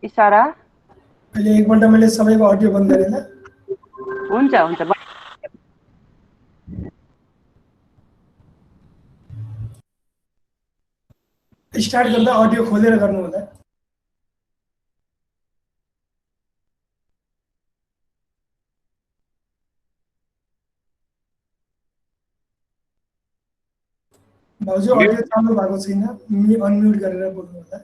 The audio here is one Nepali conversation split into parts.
इशारा। अहिले 1 मिनट मैले सबैको अडियो बन्द गरेँ ल। हुन्छ हुन्छ। स्टार्ट गर्दा अडियो खोलेर गर्नु होला। भाउजू अडियो चालु भएको छैन, अनम्युट गरेर बोल्नु होला।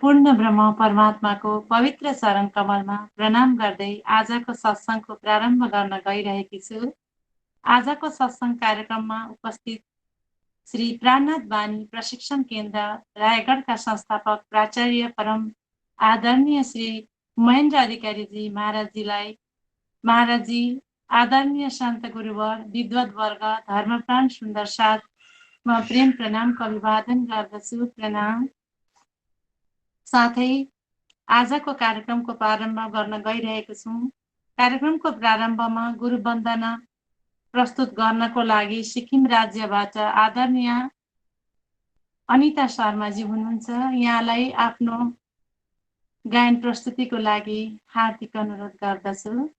पूर्ण ब्रह्म परमात्माको पवित्र चरण कमलमा प्रणाम गर्दै आजको सत्सङ्गको प्रारम्भ गर्न गइरहेकी छु। आजको सत्सङ्ग कार्यक्रममा उपस्थित श्री प्राणनाथ बानी प्रशिक्षण केन्द्र रायगढका संस्थापक प्राचार्य परम आदरणीय श्री महेन्द्र अधिकारीजी महाराजजी, आदरणीय सन्त गुरुवर, विद्वद्वर्ग, धर्मप्राण सुन्दर साथमा प्रेम प्रणामको अभिवादन गर्दछु। प्रणाम। साथै आजको कार्यक्रमको प्रारम्भ गर्न गइरहेको छौँ। कार्यक्रमको प्रारम्भमा गुरु वन्दना प्रस्तुत गर्नको लागि सिक्किम राज्यबाट आदरणीय अनिता शर्माजी हुनुहुन्छ। यहाँलाई आफ्नो गायन प्रस्तुतिको लागि हार्दिक अनुरोध गर्दछु।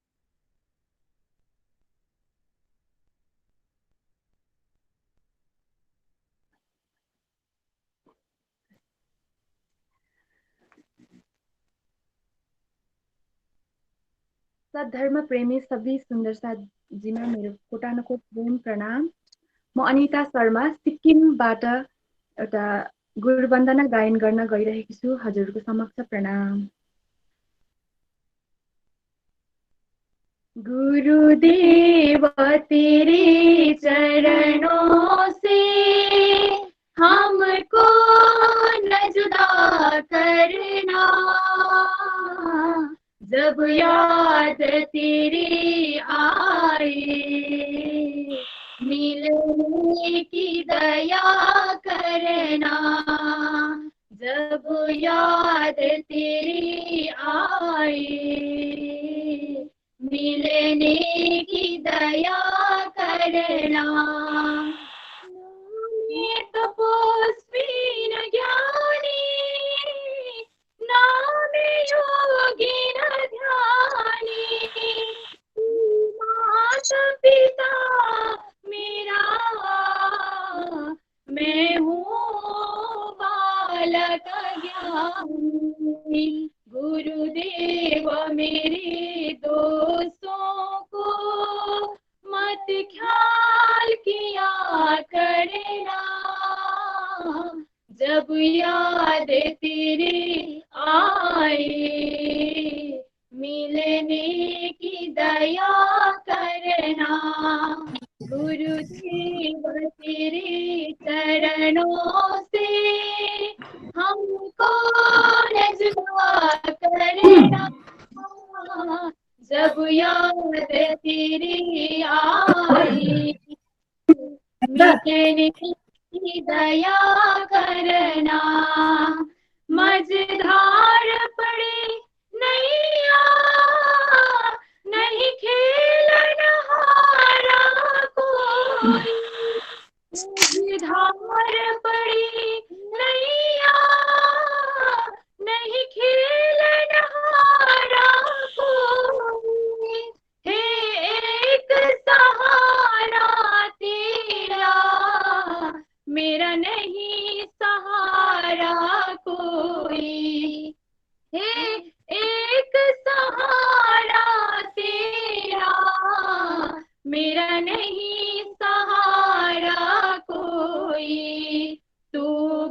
सद्धर्म प्रेमी सबै सुन्दर साथजीमा मेरो कोटानकोट प्रेम प्रणाम। म अनिता शर्मा सिक्किमबाट एउटा गुरुवन्दना गायन गर्न गइरहेकी छु। हजुरको समक्ष प्रणाम। गुरुदेव तेरे चरणों से हमको न जुदा करना, जब याद तेरी आए मिलने की दया करना, जब याद तेरी आए मिलने की दया करना। तपोस्वी न ज्ञानी, नाम योगी न ध्यानी, माता पिता मेरा, मैं हूँ बालक ज्ञानी। गुरुदेव मेरे दोस्तों को मत ख्याल किया करना, जब याद तेरी आए मिलने की दया करना। गुरुदेव तेरे चरणों से हमको न जुदा करना, जब याद तेरी आए मिलने की दया करना। मझधार पड़े नैया, नहीं खेलन हारा कोई, मझधार पड़े नैया, नहीं खेलन हारा कोई, हे एक सहारा तेरा, मेरा नहीं सहारा कोई, हे एक सहारा तेरा, मेरा नहीं सहारा कोई। तू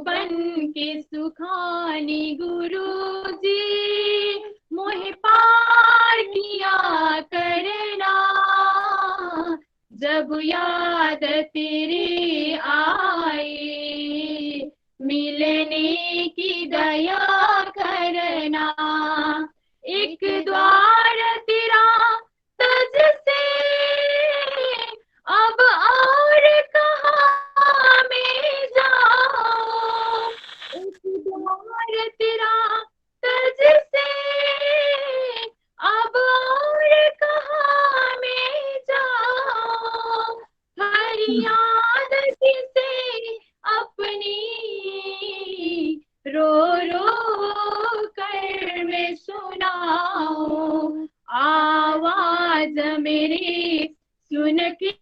बन के सुखानी गुरुजी मोहे पार किया करना, जब याद तेरी आए मिलने की दया करना। एक द्वार तेरा तज से अब और कहाँ मैं जाऊं, एक द्वार तेरा तज से अब और कहाँ मैं याद किसे अपनी रो रो कर मैं सुनाऊं, आवाज मेरी सुन के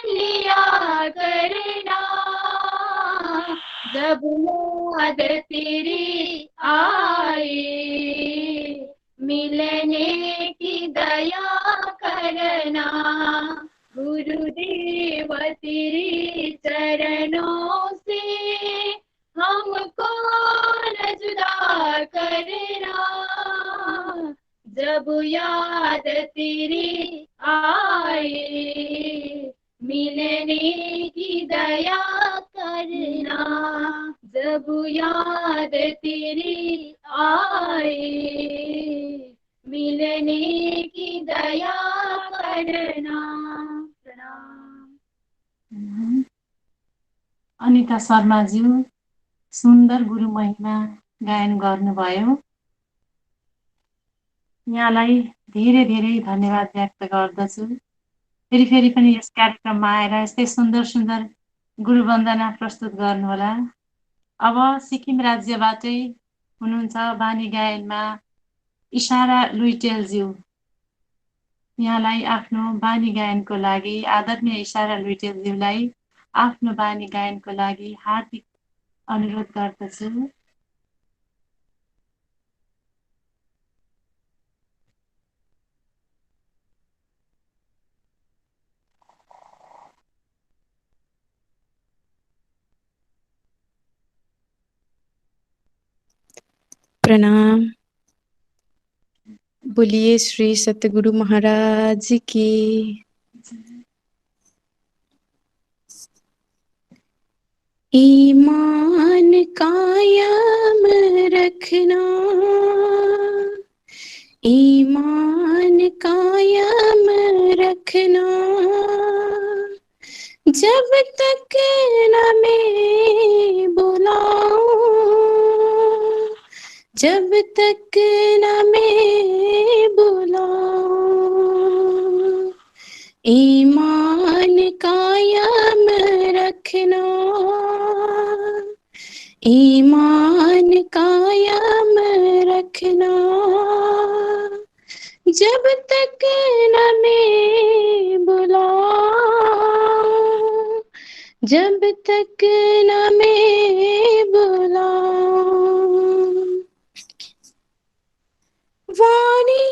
लिया करना, जब याद तेरी आए, मिलने की दया करना, गुरुदेव तेरे चरणों से हमको न जुदा करना, जब याद तेरी आए, मिलने की दया करना, जब याद तेरी आए, मिलने की दया करना। प्रणाम। अनिता शर्माज्यू सुन्दर गुरु महिमा गायन गर्नुभयो। यहाँलाई धेरै धेरै धन्यवाद व्यक्त गर्दछु। फेरि पनि यस कार्यक्रममा आएर यस्तै सुन्दर सुन्दर गुरु वन्दना प्रस्तुत गर्नुहोला। अब सिक्किम राज्यबाटै हुनुहुन्छ बानी गायनमा इशारा लुइटेलज्यू। यहाँलाई आफ्नो बानी गायनको लागि आदरणीय इशारा लुइटेलज्यूलाई आफ्नो बानी गायनको लागि हार्दिक अनुरोध गर्दछु। प्रणाम। बोलिए श्री सतगुरु महाराज की। ईमान कायम रखना, ईमान कायम रखना, जब तक न मैं बुलाऊं, जब तक न मैं बुलाऊं, ईमान कायम रखना, ईमान कायम रखना, जब तक न मैं बुलाऊं, जब तक न मैं बुलाऊं। वाणी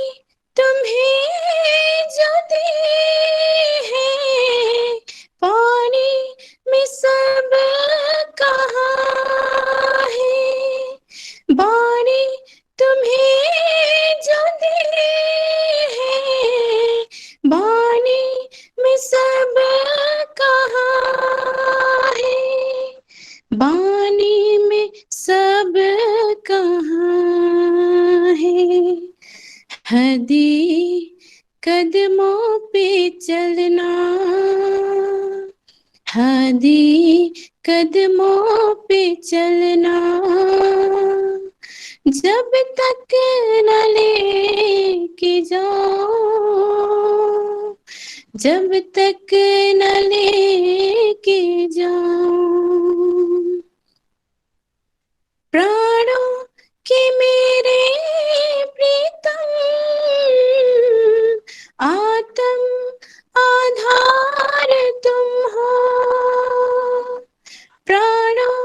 तुम्हें जो दी है, पानी में सब कहाँ है, वाणी तुम्हें जो दी है, वाणी में सब कहाँ है, वाणी में सब कहाँ है। हदी कदमों पे चलना, हदी कदमों पे चलना, जब तक न लेके जाऊं, जब तक न लेके जाऊं। प्राणों के मेरे प्रीतम, आत्म आधार तुम हो, प्राणों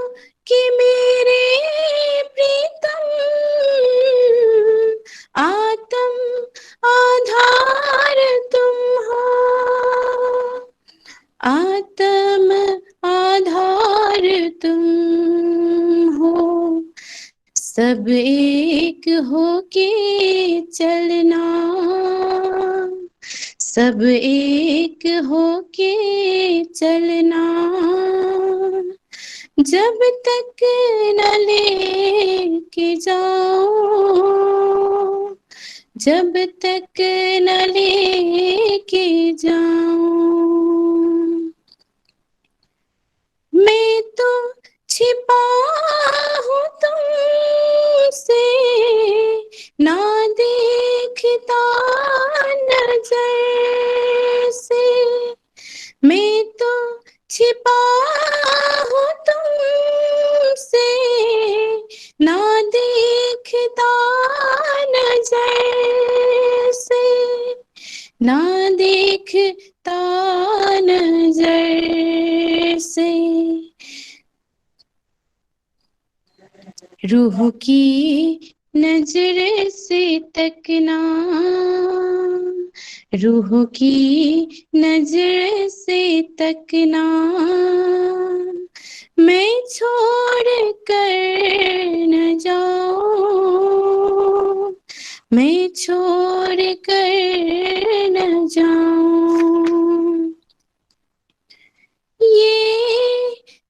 के मेरे प्रीतम, आत्म आधार तुम हो, आत्म आधार तुम हो। सब एक होके चलना, सब एक होके चलना, जब तक न लेके जाऊं, जब तक न लेके जाऊं। मैं तो छिपा हूँ तुमसे, ना देखता नजर से, ना देखता नजर से, रूह की नजर से तकना, रूह की नजर से तकना, मैं छोड़ कर न जाऊं, मैं छोड़ कर न जाऊं। ये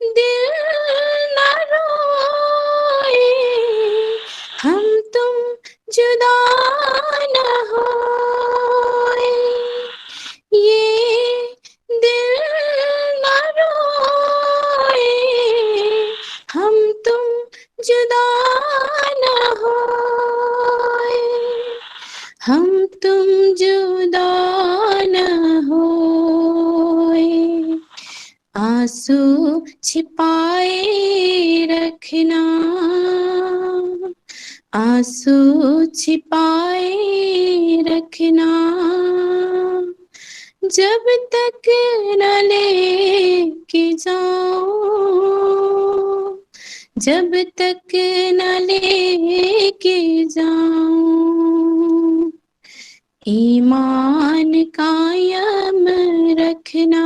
दिल न रोए, हम तुम जुदा न होए, ये दिल न रोए, हम तुम जुदा न होए, हम तुम जुदा न होए। आंसू छिपाए रखना, आंसू छिपाए रखना, जब तक न लेके जाऊं, जब तक न लेके जाऊं। ईमान कायम रखना,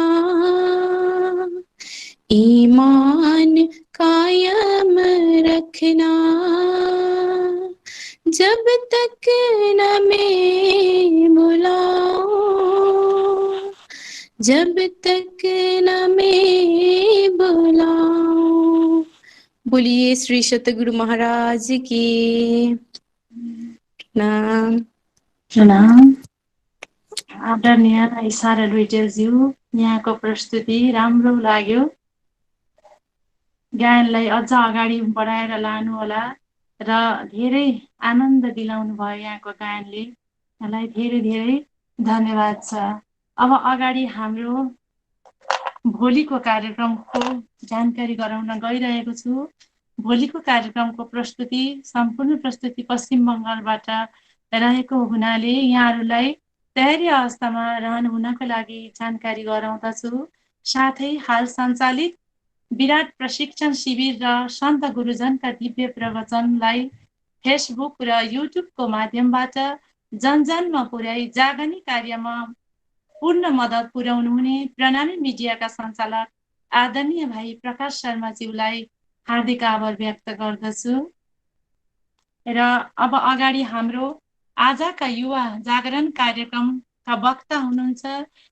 ईमान कायम रखना, जब तक न मैं बुलाऊं, जब तक न मैं बुलाऊं। बोलिए श्री सतगुरु महाराज की नाम। प्रणाम। आदरणीय इसारा लुइटेलज्यू, यहाँको प्रस्तुति राम्रो लाग्यो। गायनलाई अझ अगाडि बढाएर लानुहोला र धेरै आनन्द दिलाउनु भयो यहाँको गायनले। यहाँलाई धेरै धेरै धन्यवाद छ। अब अगाडि हाम्रो भोलिको कार्यक्रमको जानकारी गराउन गइरहेको छु। भोलिको कार्यक्रमको प्रस्तुति, सम्पूर्ण प्रस्तुति पश्चिम बङ्गालबाट रहेको हुनाले यहाँहरूलाई तयारी अवस्थामा रहनु हुनको लागि जानकारी गराउँदछु। साथै हाल सञ्चालित विराट प्रशिक्षण शिविर र सन्त गुरुजनका दिव्य प्रवचनलाई फेसबुक र युट्युबको माध्यमबाट जनजनमा पुर्याई जागनी कार्यमा पूर्ण मद्दत पुर्याउनु हुने प्रणामी मिडियाका सञ्चालक आदरणीय भाइ प्रकाश शर्माज्यूलाई हार्दिक आभार व्यक्त गर्दछु। र अब अगाडि हाम्रो आजका युवा जागरण कार्यक्रमका वक्ता हुनुहुन्छ,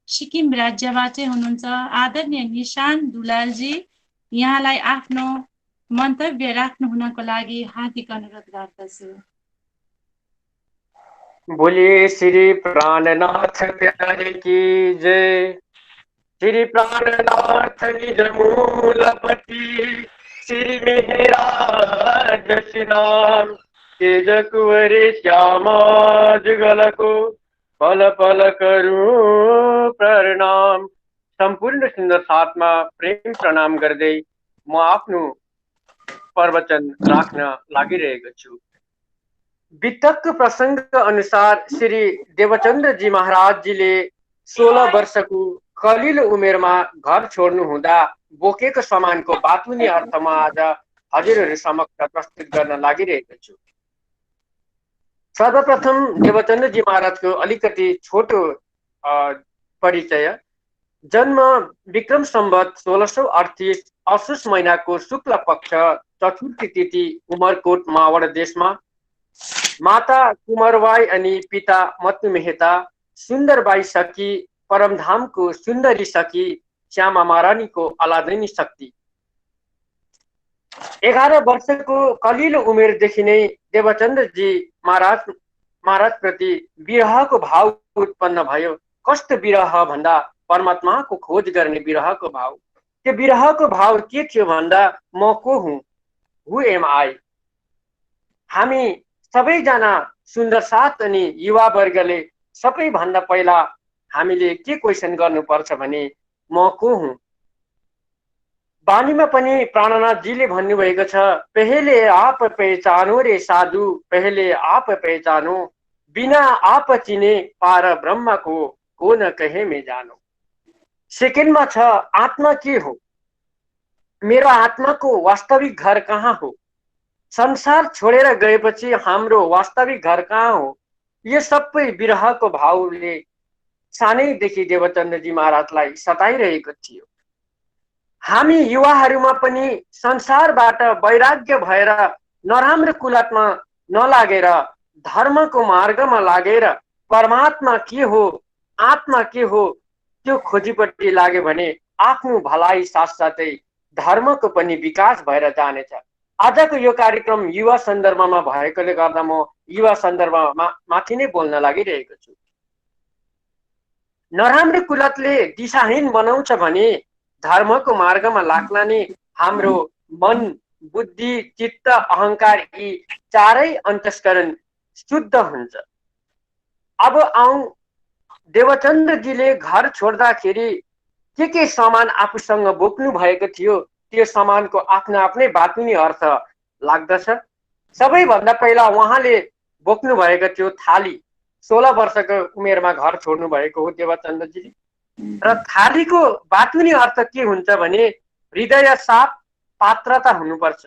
सिक्किम राज्यबाटै हुनुहुन्छ आदरणीय निशान दुलालजी। यहाँलाई आफ्नो मन्तव्य राख्नु हुनको लागि हार्दिक अनुरोध गर्दछु। बोलिए श्री प्राणनाथ प्यारे की जय। श्री प्राणनाथ निज मूलपति, श्री मेहराज श्रीनाम। तेज कुंवरे श्यामा जुगल को, पल पल करूं प्रणाम। सम्पूर्ण सुन्दर साथमा प्रेम प्रणाम गर्दै म आफ्नो प्रवचन राख्न लागिरहेको छु। वितक्क प्रसंग अनुसार श्री देवचन्द्र जी महाराज जी ले 16 वर्षको कलिलो उमेरमा घर छोड्नु हुँदा बोकेको सामानको बातुनी अर्थमा आज हजुरहरू समक्ष प्रस्तुत गर्न लागिरहेको छु। सर्वप्रथम देवचन्द्र जी महाराजको अलिकति छोटो परिचय। जन्म विक्रम सम्वत 1638 असोज महिनाको शुक्ल पक्ष चतुर्थी तिथि उमरकोट मावड देशमा। माता कुमारबाई अनि पिता मत्तु मेहता, सुन्दरबाई सखी, परमधामको सुन्दरी सखी, श्यामा महारानीको अलादैनी शक्ति। 11 वर्षको कलिलो उमेरदेखि नै देवचन्द्र जी महाराज प्रति विरहको भाव उत्पन्न भयो। कस्तो विरह भन्दा परमात्माको खोज गर्ने विरहको भाव। त्यो विरहको भाव के थियो भन्दा म को हुँ, हु एम आई। हामी सबैजना सुन्दर साथ अनि युवा वर्गले सबैभन्दा पहिला हामीले के क्वेसन गर्नुपर्छ भने म को हुँ। बानीमा पनि प्राणनाथ जीले भन्नुभएको छ, पहले आप पहचानो रे साधु, पहले आप पहचानो, बिना आप चिने पार ब्रह्म को को न कहे में जानो। सेकेन्डमा छ आत्मा के हो, मेरो आत्माको वास्तविक घर कहाँ हो, संसार छोडेर गएपछि हाम्रो वास्तविक घर कहाँ हो। यो सबै विरहको भावले सानैदेखि देवचन्द्रजी महाराजलाई सताइरहेको थियो। हामी युवाहरूमा पनि संसारबाट वैराग्य भएर नराम्रो कुलतमा नलागेर धर्मको मार्गमा लागेर परमात्मा के हो, आत्मा के हो त्यो खोजीपट्टि लाग्यो भने आफ्नो भलाइ साथसाथै धर्मको पनि विकास भएर जानेछ। आजको यो कार्यक्रम युवा सन्दर्भमा भएकोले गर्दा म युवा सन्दर्भमा माथि नै बोल्न लागिरहेको छु। नराम्रो कुलतले दिशाहीन बनाउँछ भने धर्मको मार्गमा लाग्न नि हाम्रो मन, बुद्धि, चित्त, अहंकार यी चारै अन्तस्करण शुद्ध हुन्छ। अब आउँ, देवचन्द्रजीले घर छोड्दाखेरि के सामान आफूसँग बोक्नु भएको थियो त्यो सामानको आफ्नो आफ्नै बातुनी अर्थ लाग्दछ। सबैभन्दा पहिला उहाँले बोक्नु भएको थियो थाली। 16 वर्षको उमेरमा घर छोड्नु भएको हो देवचन्द्रजीले। र थालीको बातुनी अर्थ के हुन्छ भने हृदय साफ, पात्रता हुनुपर्छ।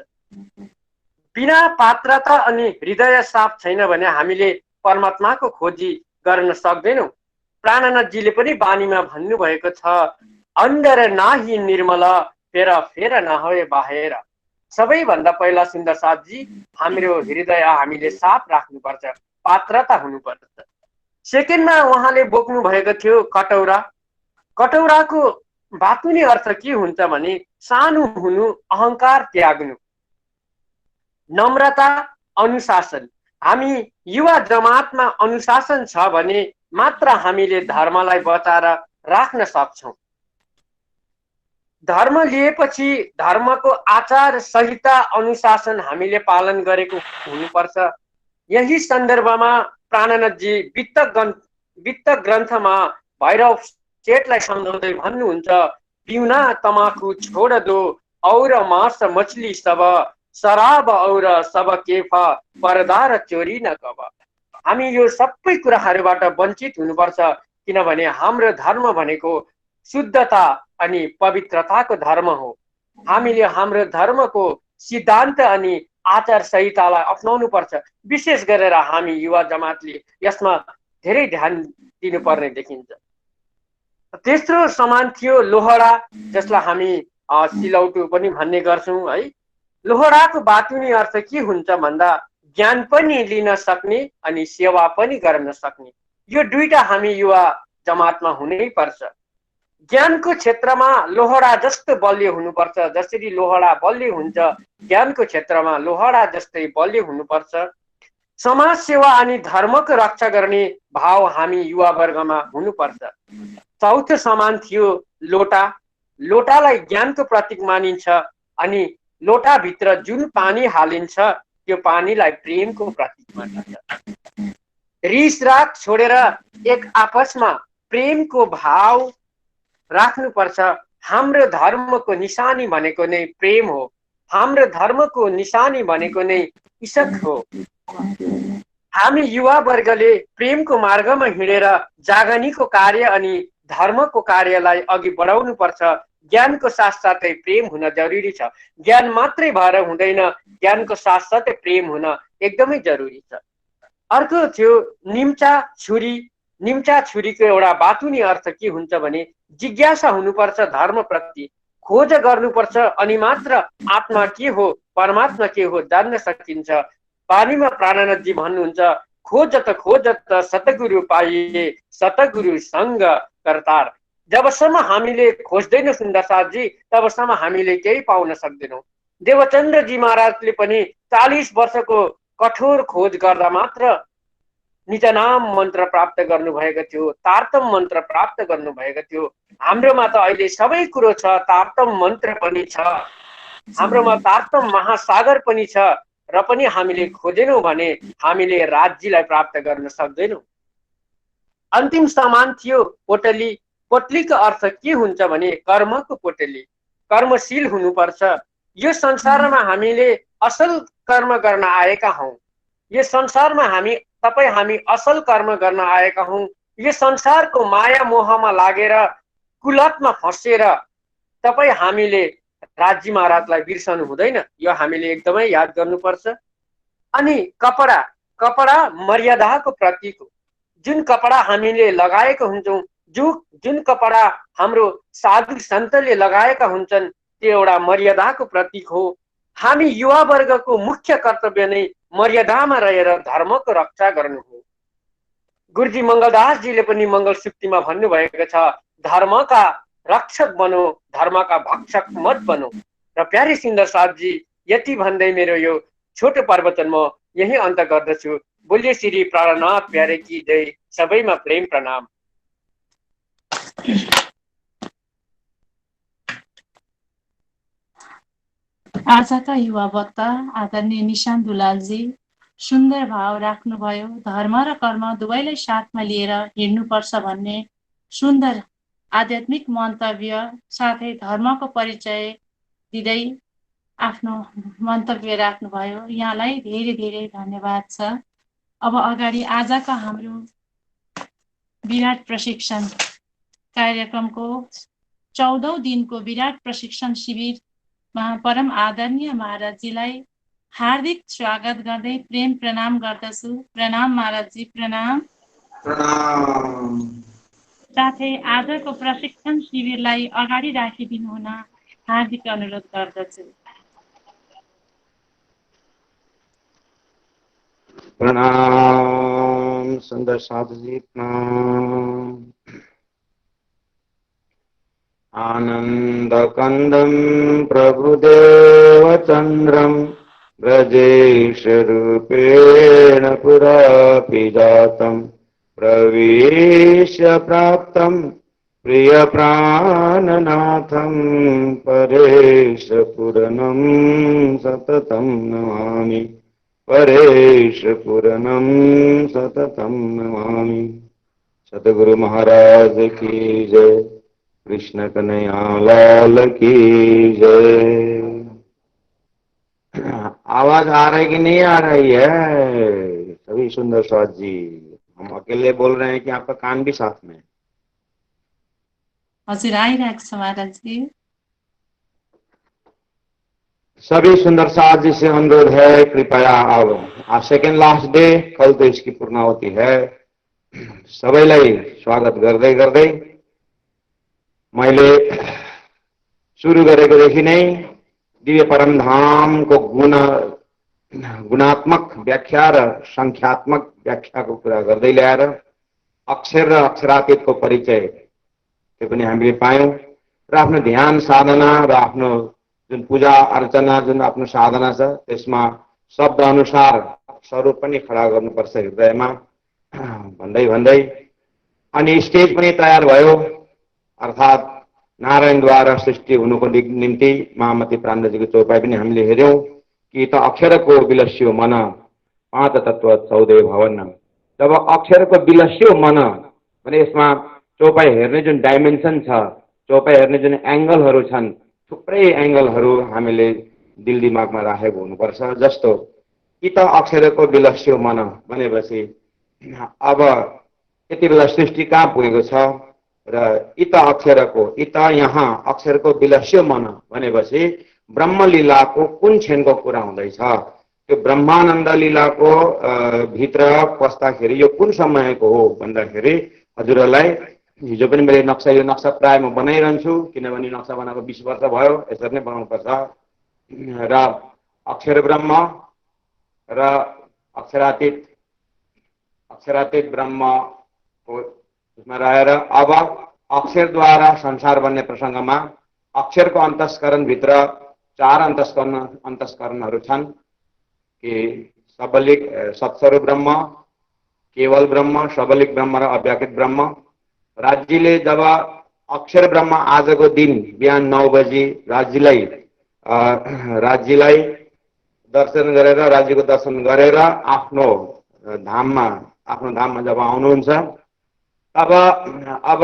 बिना पात्रता अनि हृदय साफ छैन भने हामीले परमात्माको खोजी गर्न सक्दैनौँ। प्राणनाथजीले पनि बानीमा भन्नुभएको छ, अन्दर नाही निर्मल फेर फेर नहोए बाहिर। सबैभन्दा पहिला सुन्दर साथजी हाम्रो हृदय हामीले साफ राख्नुपर्छ, पात्रता हुनुपर्छ। सेकेन्डमा उहाँले बोक्नु भएको थियो कटौरा। कटौराको बातुनी अर्थ के हुन्छ भने सानो हुनु, अहंकार त्याग्नु, नम्रता, अनुशासन। हामी युवा जमातमा अनुशासन छ भने मात्र हामीले धर्मलाई बचाएर राख्न सक्छौं। धर्म लिएपछि धर्मको आचार संहिता अनुशासन हामीले पालन गरेको हुनुपर्छ। यही सन्दर्भमा प्राणनाथजी वित्त ग्रन्थमा भैरव सेठलाई सम्झाउँदै भन्नुहुन्छ, पिउना तमाकू छोड दो और मांस मछली सब, शराब और सब केफा, पर्दा र चोरी न कब। हामी यो सबै कुराहरूबाट वञ्चित हुनुपर्छ, किनभने हाम्रो धर्म भनेको शुद्धता अनि पवित्रताको धर्म हो। हामीले हाम्रो धर्मको सिद्धान्त अनि आचार संहितालाई अपनाउनु पर्छ। विशेष गरेर हामी युवा जमातले यसमा धेरै ध्यान दिनुपर्ने देखिन्छ। तेस्रो सामान थियो लोहडा, जसलाई हामी सिलौटो पनि भन्ने गर्छौं है। लोहडाको बातुनी अर्थ के हुन्छ भन्दा ज्ञान पनि लिन सक्ने अनि सेवा पनि गर्न सक्ने। यो दुईटा हामी युवा जमातमा हुनै पर्छ। ज्ञानको क्षेत्रमा लोहडा जस्तो बलियो हुनुपर्छ। जसरी लोहडा बलियो हुन्छ, ज्ञानको क्षेत्रमा लोहडा जस्तै बलियो हुनुपर्छ। समाज सेवा अनि धर्मको रक्षा गर्ने भाव हामी युवा वर्गमा हुनुपर्छ। चौथो सामान थियो लोटा। लोटालाई ज्ञानको प्रतीक मानिन्छ अनि लोटाभित्र जुन पानी हालिन्छ त्यो पानीलाई प्रेमको प्रतीक मानिन्छ। रिस राग छोडेर एक आपसमा प्रेमको भाव राख्नुपर्छ। हाम्रो धर्मको निशानी भनेको नै प्रेम हो। हाम्रो धर्मको निशानी भनेको नै इज्जत हो। हामी युवा वर्गले प्रेमको मार्गमा हिँडेर जागनीको कार्य अनि धर्मको कार्यलाई अघि बढाउनु पर्छ। ज्ञानको साथसाथै प्रेम हुन जरुरी छ। ज्ञान मात्रै भएर हुँदैन, ज्ञानको साथसाथै प्रेम हुन एकदमै जरुरी छ। अर्को थियो निम्चा छुरी। निम्चा छुरीको एउटा बातुनी अर्थ के हुन्छ भने जिज्ञासा हुनुपर्छ, धर्मप्रति खोज गर्नुपर्छ अनि मात्र आत्मा के हो, परमात्मा के हो जान्न सकिन्छ। बानीमा प्राणनाथजी भन्नुहुन्छ, खोजत सतगुरु पाइए, सतगुरु संग करतार। जबसम्म हामीले खोज्दैनौँ सुन्दर साथजी, तबसम्म हामीले केही पाउन सक्दैनौँ। देवचन्द्रजी महाराजले पनि 40 वर्षको कठोर खोज गर्दा मात्र निजनाम मन्त्र प्राप्त गर्नुभएको थियो, तारतम मन्त्र प्राप्त गर्नुभएको थियो। हाम्रोमा त अहिले सबै कुरो छ, तारतम मन्त्र पनि छ, हाम्रोमा तारतम महासागर पनि छ, र पनि हामीले खोजेनौँ भने हामीले राज्यलाई प्राप्त गर्न सक्दैनौँ। अन्तिम सामान थियो पोटली। पोटलीको अर्थ के हुन्छ भने कर्मको पोटली। कर्मशील हुनुपर्छ। यो संसारमा हामीले असल कर्म गर्न आएका हौं। यो संसारमा हामी असल कर्म गर्न आएका हौं। यो संसारको माया मोहमा लागेर कुलतमा फँसेर तपाईँ हामीले राजी महाराजलाई बिर्सनु हुँदैन, यो हामीले एकदमै याद गर्नुपर्छ। अनि कपडा कपडा मर्यादाको प्रतीक हो। जुन कपडा हामीले लगाएका हुन्छौँ, जुन कपडा हाम्रो साधु सन्तले लगाएका हुन्छन्, त्यो एउटा मर्यादाको प्रतीक हो। हामी युवा वर्गको मुख्य कर्तव्य नै मर्यादामा रहेर धर्मको रक्षा गर्नु हो। गुरुजी मङ्गलदासजीले पनि मङ्गल सुक्तिमा भन्नुभएको छ, धर्मका रक्षक बनो, धर्मका भक्षक मत बनो। र प्यारे सुन्दर साथजी, यति भन्दै मेरो यो छोटो प्रवचन म यही अन्त गर्दछु। बोलिए श्री प्राणनाथ प्यारे की जय। सबैमा प्रेम प्रणाम। आजका युवा वक्ता आदरणीय निशान्त दुलालजी सुन्दर भाव राख्नुभयो। धर्म र कर्म दुवैलाई साथमा लिएर हिँड्नुपर्छ भन्ने सुन्दर आध्यात्मिक मन्तव्य साथै धर्मको परिचय दिँदै आफ्नो मन्तव्य राख्नुभयो। यहाँलाई धेरै धेरै धन्यवाद छ। अब अगाडि आजका हाम्रो विराट प्रशिक्षण कार्यक्रमको 14औं दिनको विराट प्रशिक्षण शिविरमा परम आदरणीय महाराजजीलाई हार्दिक स्वागत गर्दै प्रेम प्रणाम गर्दछु। प्रणाम महाराजजी, प्रणाम। साथै आजको प्रशिक्षण शिविरलाई अगाडि राखिदिनु हुन हार्दिक अनुरोध गर्दछु। प्रणाम सुंदर साधु जी, प्रणाम। आनंद कंदम प्रभुदेव चंद्रम ब्रजेश रूपेण पुरापि जातम प्रवेश्य प्राप्तम प्रिय प्राणनाथम परेश पूर्णम सततम नमामि, परेश पूर्णम सततम नमामि। सतगुरु महाराज की जय। कृष्ण कन्हैया लाल की जय। आवाज आ रही कि नहीं आ रही है सभी सुंदर साथ जी? हम अकेले बोल रहे हैं कि आपका कान भी साथ में? हजुर, आइरहेको छ महाराजजी। सभी सुंदर साथ जी से अनुरोध है, कृपया अब आज सेकेंड लास्ट डे, कल तो इसकी पूर्णाहुति है। सबैलाई स्वागत गर्दै गर्दै मैले सुरु गरेकोदेखि नै दिव्य परमधामको गुणात्मक व्याख्या र संख्यात्मक व्याख्याको कुरा गर्दै ल्याएर अक्षर र अक्षरातीतको परिचय त्यो पनि हामीले पायौं र आफ्नो ध्यान साधना र आफ्नो जुन पूजा अर्चना जुन आफ्नो साधना छ त्यसमा शब्द अनुसार स्वरूप पनि खडा गर्नुपर्छ हृदयमा भन्दै भन्दै अनि स्टेज पनि तयार भयो। अर्थात् नारायणद्वारा सृष्टि हुनुको निम्ति महामती प्राणजीको चौपाई पनि हामीले हेर्यौं कि त अक्षरको विलस्यो मन पाँच तत्व 14 भवन। जब अक्षरको विलस्यो मन भने यसमा चौपाई हेर्ने जुन डाइमेन्सन छ, चौपाई हेर्ने जुन एंगलहरू छन्, थुप्रै एंगलहरू हामीले दिल दिमागमा राखेको हुनुपर्छ। जस्तो कि त अक्षरको विलस्यो मन भनेपछि अब यति बेला सृष्टि कहाँ पुगेको छ र इत अक्षरको इत यहाँ अक्षरको विलस्यो मन भनेपछि ब्रह्मलीलाको कुन क्षणको कुरा हुँदैछ? त्यो ब्रह्मानन्द लीलाको भित्र पस्दाखेरि यो कुन समयको हो भन्दाखेरि हजुरहरूलाई हिजो पनि मैले यो नक्सा प्राय म बनाइरहन्छु, किनभने नक्सा बनाएको 20 वर्ष भयो। यसरी नै बनाउनुपर्छ र अक्षर ब्रह्म र अक्षरातीत ब्रह्मको उसमा रहेर अब अक्षरद्वारा संसार बन्ने प्रसङ्गमा अक्षरको अन्तस्करण भित्र 4 अन्तस्करणहरू छन् कि सबलिक सत्स्वरूप ब्रह्म, केवल ब्रह्म, सबलिक ब्रह्म र अव्याकृत ब्रह्म। राज्यले जब अक्षर ब्रह्म आजको दिन बिहान 9 बजी राज्यलाई दर्शन गरेर राज्यको दर्शन गरेर आफ्नो धाममा जब आउनुहुन्छ अब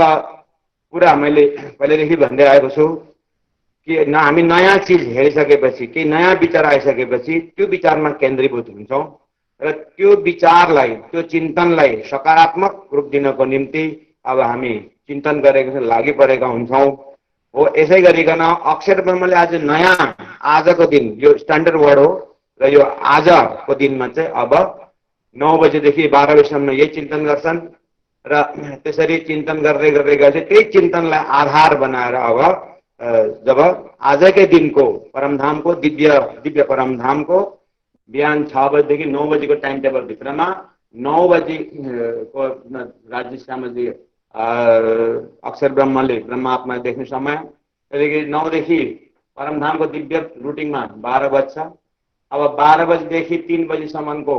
कुरा मैले पहिलेदेखि भन्दै आएको छु कि हामी नयाँ चिज हेरिसकेपछि, केही नयाँ विचार आइसकेपछि त्यो विचारमा केन्द्रीभूत हुन्छौँ र त्यो विचारलाई त्यो चिन्तनलाई सकारात्मक रूप दिनको निम्ति अब हामी चिन्तन गरेको लागि परेका हुन्छौँ। हो यसै गरिकन अक्षर ब्रह्मले आज नयाँ आजको दिन यो स्ट्यान्डर्ड वर्ड हो र यो आजको दिनमा चाहिँ अब 9 बजेदेखि 12 बजेसम्म यही चिन्तन गर्छन् र त्यसरी चिन्तन गर्दै गर्दै गएपछि त्यही चिन्तनलाई आधार बनाएर अब जब आजकै दिनको परमधामको दिव्य परमधामको बिहान 6 बजेदेखि 9 बजेको टाइम टेबल भित्रमा 9 बजेको राज्य श्यामजी अक्षर ब्रह्मले ब्रह्मात्मा देख्ने समय, त्यहाँदेखि 9 देखि परमधामको दिव्य रुटिनमा 12 बज्छ। अब 12 बजेदेखि 3 बजीसम्मको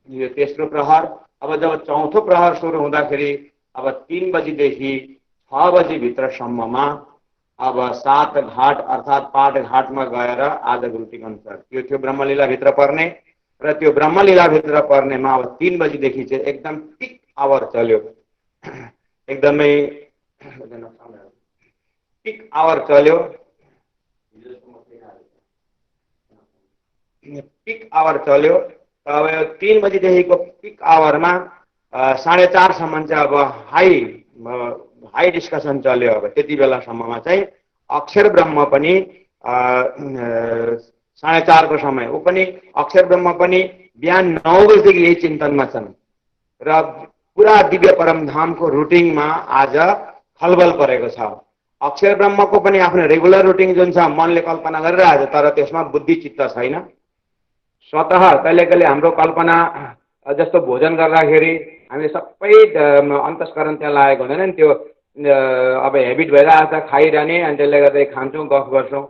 यो तेस्रो प्रहर, अब जब चौथो प्रहर सुरु हुँदाखेरि अब 3 बजीदेखि 6 बजीभित्रसम्ममा अब 7 घाट अर्थात् पाठ घाटमा गएर आजको रुटिन अनुसार त्यो थियो ब्रह्मलीलाभित्र पर्ने र त्यो ब्रह्मलीलाभित्र पर्नेमा अब 3 बजीदेखि चाहिँ एकदम पिक आवर चल्यो, एकदमै पिक आवर चल्यो। पिक आवर चल्यो। अब 3 बजीदेखिको पिक आवरमा 4:30सम्म चाहिँ अब हाई डिस्कसन चल्यो। अब त्यति बेलासम्ममा चाहिँ अक्षर ब्रह्म पनि 4:30 को समय ऊ पनि अक्षर ब्रह्म पनि बिहान 9 बजेदेखि यही चिन्तनमा छन् र पुरा दिव्य परमधामको रुटिनमा आज खलबल परेको छ। अक्षर ब्रह्मको पनि आफ्नो रेगुलर रुटिन जुन छ मनले कल्पना गरिरहेको छ, तर त्यसमा बुद्धि चित्त छैन। स्वतः कहिले कहिले हाम्रो कल्पना जस्तो भोजन गर्दाखेरि हामीले सबै अन्तस्करण त्यहाँ लागेको हुँदैन नि, त्यो अब हेबिट भएर आज खाइरहने अनि त्यसले गर्दा खान्छौँ गफ गर्छौँ।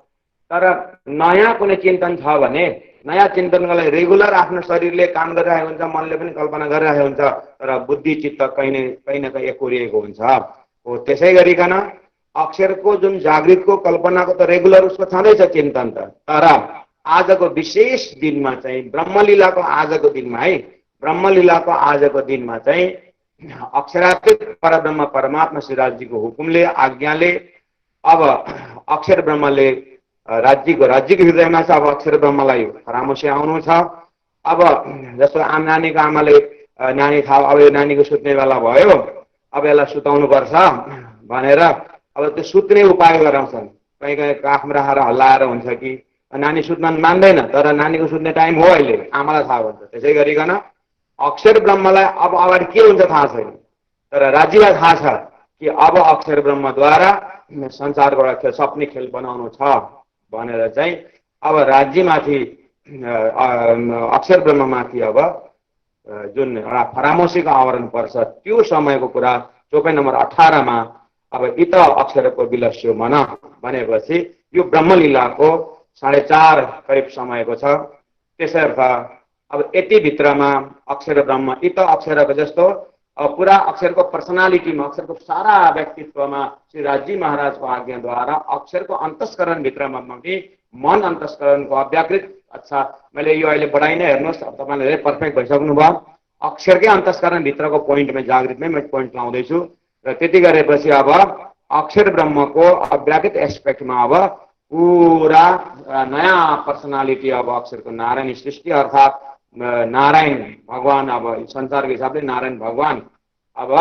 तर नयाँ कुनै चिन्तन छ भने नयाँ चिन्तनको लागि रेगुलर आफ्नो शरीरले काम गरिरहेको हुन्छ, मनले पनि कल्पना गरिरहेको हुन्छ, तर बुद्धि चित्त कहीँ न कहीँ एकोरिएको हुन्छ। हो त्यसै गरिकन अक्षरको जुन जागृतको कल्पनाको त रेगुलर उसको छँदैछ चिन्तन त, तर आजको विशेष दिनमा चाहिँ ब्रह्मलीलाको आजको दिनमा है ब्रह्मलीलाको आजको दिनमा चाहिँ अक्षरातीत परब्रह्म परमात्मा श्रीराजजीको हुकुमले आज्ञाले अब अक्षर ब्रह्मले राज्यको हृदयमा छ। अब अक्षर ब्रह्मलाई परामर्श आउनु छ। अब जस्तो आम नानीको आमाले नानी थाहा अब यो नानीको सुत्ने बेला भयो, अब यसलाई सुताउनु पर्छ भनेर अब त्यो सुत्ने उपाय गराउँछन्। कहीँ कहीँ काखमा राखेर हल्लाएर हुन्छ कि नानी सुत्न मान्दैन, तर नानीको सुत्ने टाइम हो अहिले, आमालाई थाहा हुन्छ। त्यसै गरिकन अक्षर ब्रह्मलाई अब अगाडि के हुन्छ थाहा छैन, तर राज्यलाई थाहा छ कि अब अक्षर ब्रह्मद्वारा संसारको एउटा सपनी खेल बनाउनु छ भनेर चाहिँ अब राज्यमाथि अक्षर ब्रह्ममाथि अब जुन एउटा परामर्शको आवरण पर्छ त्यो समयको कुरा चोपाइ नम्बर 18मा अब इत अक्षरको विलस्यो मन भनेपछि यो ब्रह्मलीलाको 4:30 करिब समयको छ। त्यसर्थ अब यति भित्रमा अक्षर ब्रह्म इत अक्षरको जस्तो अब पुरा अक्षरको पर्सनालिटीमा अक्षरको सारा व्यक्तित्वमा श्री राजी महाराजको आज्ञाद्वारा अक्षरको अन्तस्करण भित्रमा पनि मन अन्तस्करणको अव्याकृत अच्छा मैले यो अहिले बढाइ नै हेर्नुहोस्, तपाईँले धेरै पर्फेक्ट भइसक्नु भयो। अक्षरकै अन्तस्करण भित्रको पोइन्टमा जागृतमै म पोइन्ट लाउँदैछु र त्यति गरेपछि अब अक्षर ब्रह्मको अव्याकृत एस्पेक्टमा अब पूरा नयाँ पर्सनालिटी अब अक्षरको नारायण सृष्टि अर्थात् नारायण भगवान अब संसारको हिसाबले नारायण भगवान अब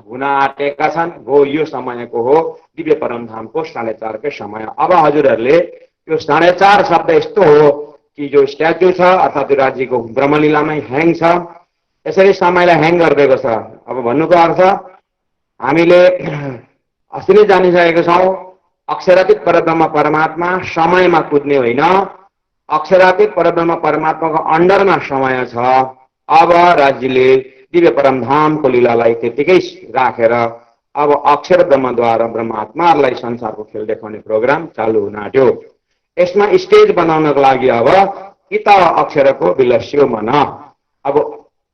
हुन आँटेका छन्। हो यो समयको हो दिव्य परमधामको 4:30 कै समय। अब हजुरहरूले यो 4:30 शब्द यस्तो हो कि जो स्ट्याच्यु छ अर्थात् राज्यको ब्रह्मलीलामै ह्याङ छ, यसरी समयलाई ह्याङ गरिदिएको छ। अब भन्नुको अर्थ हामीले अस्ति नै जानिसकेको छौँ अक्षरातीत परब्रह्म परमात्मा समयमा कुद्ने होइन, अक्षरातीत परब्रह्म परमात्माको अन्डरमा समय छ। अब राज्यले दिव्य परमधामको लीलालाई त्यतिकै राखेर अब अक्षर ब्रह्मद्वारा ब्रह्मात्माहरूलाई संसारको खेल देखाउने प्रोग्राम चालु हुन आँट्यो। यसमा स्टेज बनाउनको लागि अब इत अक्षरको विलस्यो मन अब